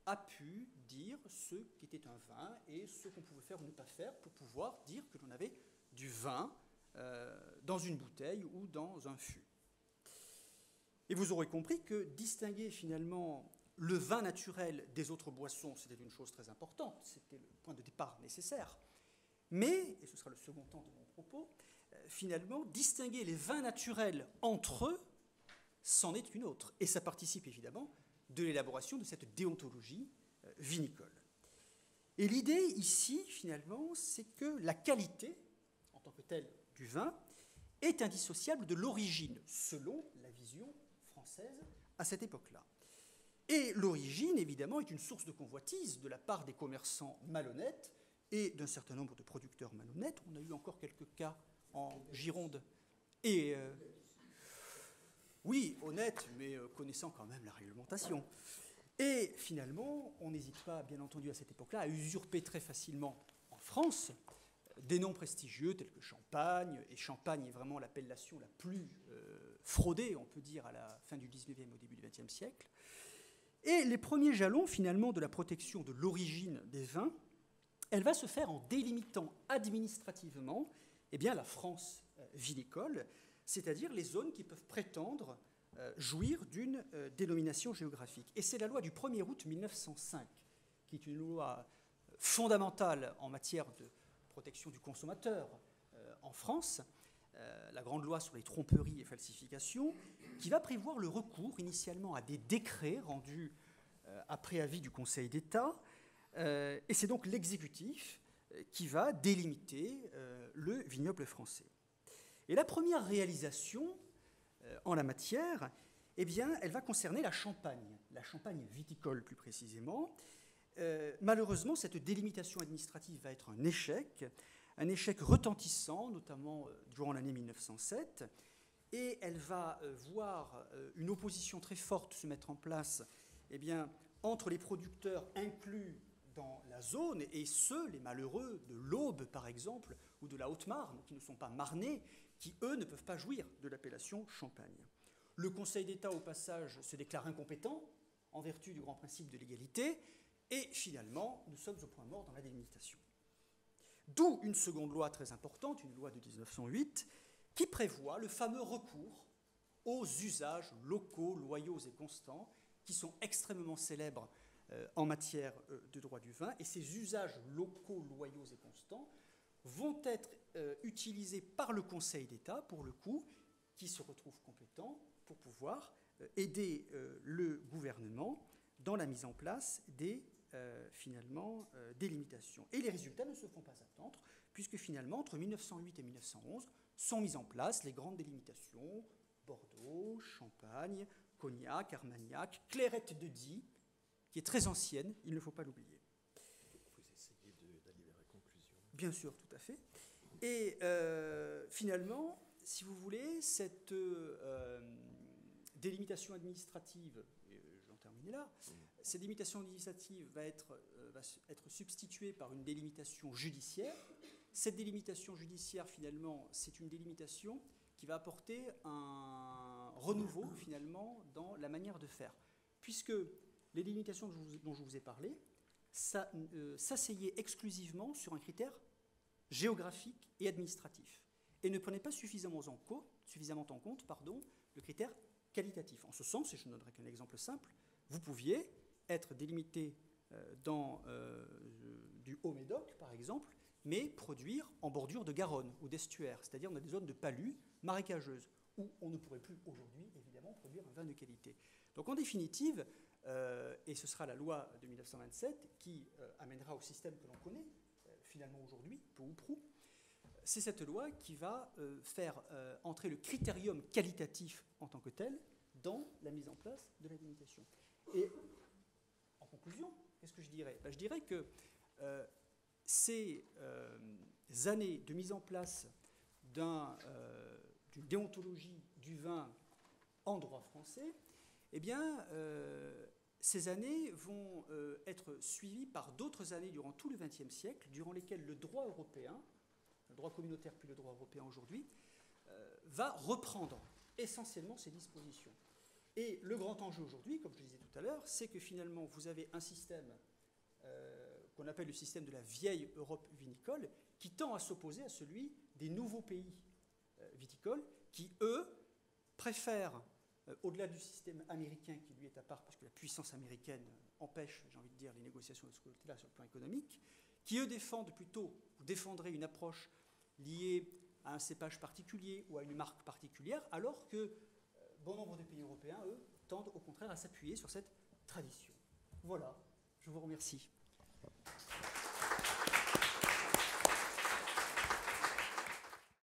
a pu dire ce qu'était un vin et ce qu'on pouvait faire ou ne pas faire pour pouvoir dire que l'on avait du vin dans une bouteille ou dans un fût. Et vous aurez compris que distinguer finalement le vin naturel des autres boissons, c'était une chose très importante, c'était le point de départ nécessaire. Mais, et ce sera le second temps de mon propos, finalement, distinguer les vins naturels entre eux, c'en est une autre. Et ça participe évidemment de l'élaboration de cette déontologie vinicole. Et l'idée ici, finalement, c'est que la qualité, en tant que telle, du vin est indissociable de l'origine, selon la vision française à cette époque-là. Et l'origine, évidemment, est une source de convoitise de la part des commerçants malhonnêtes et d'un certain nombre de producteurs malhonnêtes. On a eu encore quelques cas en Gironde. Et oui, honnêtes, mais connaissant quand même la réglementation. Et finalement, on n'hésite pas, bien entendu, à cette époque-là, à usurper très facilement en France des noms prestigieux tels que Champagne, et Champagne est vraiment l'appellation la plus fraudée, on peut dire, à la fin du 19e, au début du 20e siècle. Et les premiers jalons, finalement, de la protection de l'origine des vins, elle va se faire en délimitant administrativement la France vinicole, c'est-à-dire les zones qui peuvent prétendre jouir d'une dénomination géographique. Et c'est la loi du 1er août 1905, qui est une loi fondamentale en matière de protection du consommateur en France, la grande loi sur les tromperies et falsifications, qui va prévoir le recours initialement à des décrets rendus après avis du Conseil d'État, et c'est donc l'exécutif qui va délimiter le vignoble français. Et la première réalisation en la matière, elle va concerner la Champagne viticole plus précisément. Malheureusement, cette délimitation administrative va être un échec retentissant, notamment durant l'année 1907, et elle va voir une opposition très forte se mettre en place entre les producteurs inclus dans la zone et ceux, les malheureux, de l'Aube par exemple, ou de la Haute-Marne, qui ne sont pas marnais, qui eux ne peuvent pas jouir de l'appellation Champagne. Le Conseil d'État, au passage, se déclare incompétent en vertu du grand principe de l'égalité, et finalement, nous sommes au point mort dans la délimitation. D'où une seconde loi très importante, une loi de 1908, qui prévoit le fameux recours aux usages locaux, loyaux et constants, qui sont extrêmement célèbres en matière de droit du vin. Et ces usages locaux, loyaux et constants vont être utilisés par le Conseil d'État, pour le coup, qui se retrouve compétent pour pouvoir aider le gouvernement dans la mise en place des limitations. Et les résultats ne se font pas attendre, puisque finalement, entre 1908 et 1911, sont mises en place les grandes délimitations, Bordeaux, Champagne, Cognac, Armagnac, Clairette de Die, qui est très ancienne, il ne faut pas l'oublier. Vous essayez d'aller vers la conclusion. Bien sûr, tout à fait. Et finalement, si vous voulez, cette délimitation administrative, j'en termine là, cette délimitation administrative va être substituée par une délimitation judiciaire. Cette délimitation judiciaire, finalement, c'est une délimitation qui va apporter un renouveau, finalement, dans la manière de faire. Puisque les délimitations dont je vous ai parlé s'asseyaient exclusivement sur un critère géographique et administratif, et ne prenaient pas suffisamment en compte le critère qualitatif. En ce sens, et je ne donnerai qu'un exemple simple, vous pouviez être délimité dans du Haut-Médoc, par exemple, mais produire en bordure de Garonne ou d'estuaire, c'est-à-dire dans des zones de palus marécageuses, où on ne pourrait plus aujourd'hui, évidemment, produire un vin de qualité. Donc en définitive, et ce sera la loi de 1927 qui amènera au système que l'on connaît, finalement aujourd'hui, peu ou prou, c'est cette loi qui va faire entrer le critérium qualitatif en tant que tel dans la mise en place de la délimitation. Et en conclusion, qu'est-ce que je dirais ? Je dirais que ces années de mise en place d'une déontologie du vin en droit français, ces années vont être suivies par d'autres années durant tout le XXe siècle, durant lesquelles le droit européen, le droit communautaire puis le droit européen aujourd'hui, va reprendre essentiellement ces dispositions. Et le grand enjeu aujourd'hui, comme je le disais tout à l'heure, c'est que finalement vous avez un système qu'on appelle le système de la vieille Europe vinicole, qui tend à s'opposer à celui des nouveaux pays viticoles, qui, eux, préfèrent au-delà du système américain qui lui est à part, parce que la puissance américaine empêche, j'ai envie de dire, les négociations de ce côté-là sur le plan économique, qui eux défendent plutôt, ou défendraient une approche liée à un cépage particulier ou à une marque particulière, alors que bon nombre de pays européens, eux, tendent au contraire à s'appuyer sur cette tradition. Voilà, je vous remercie.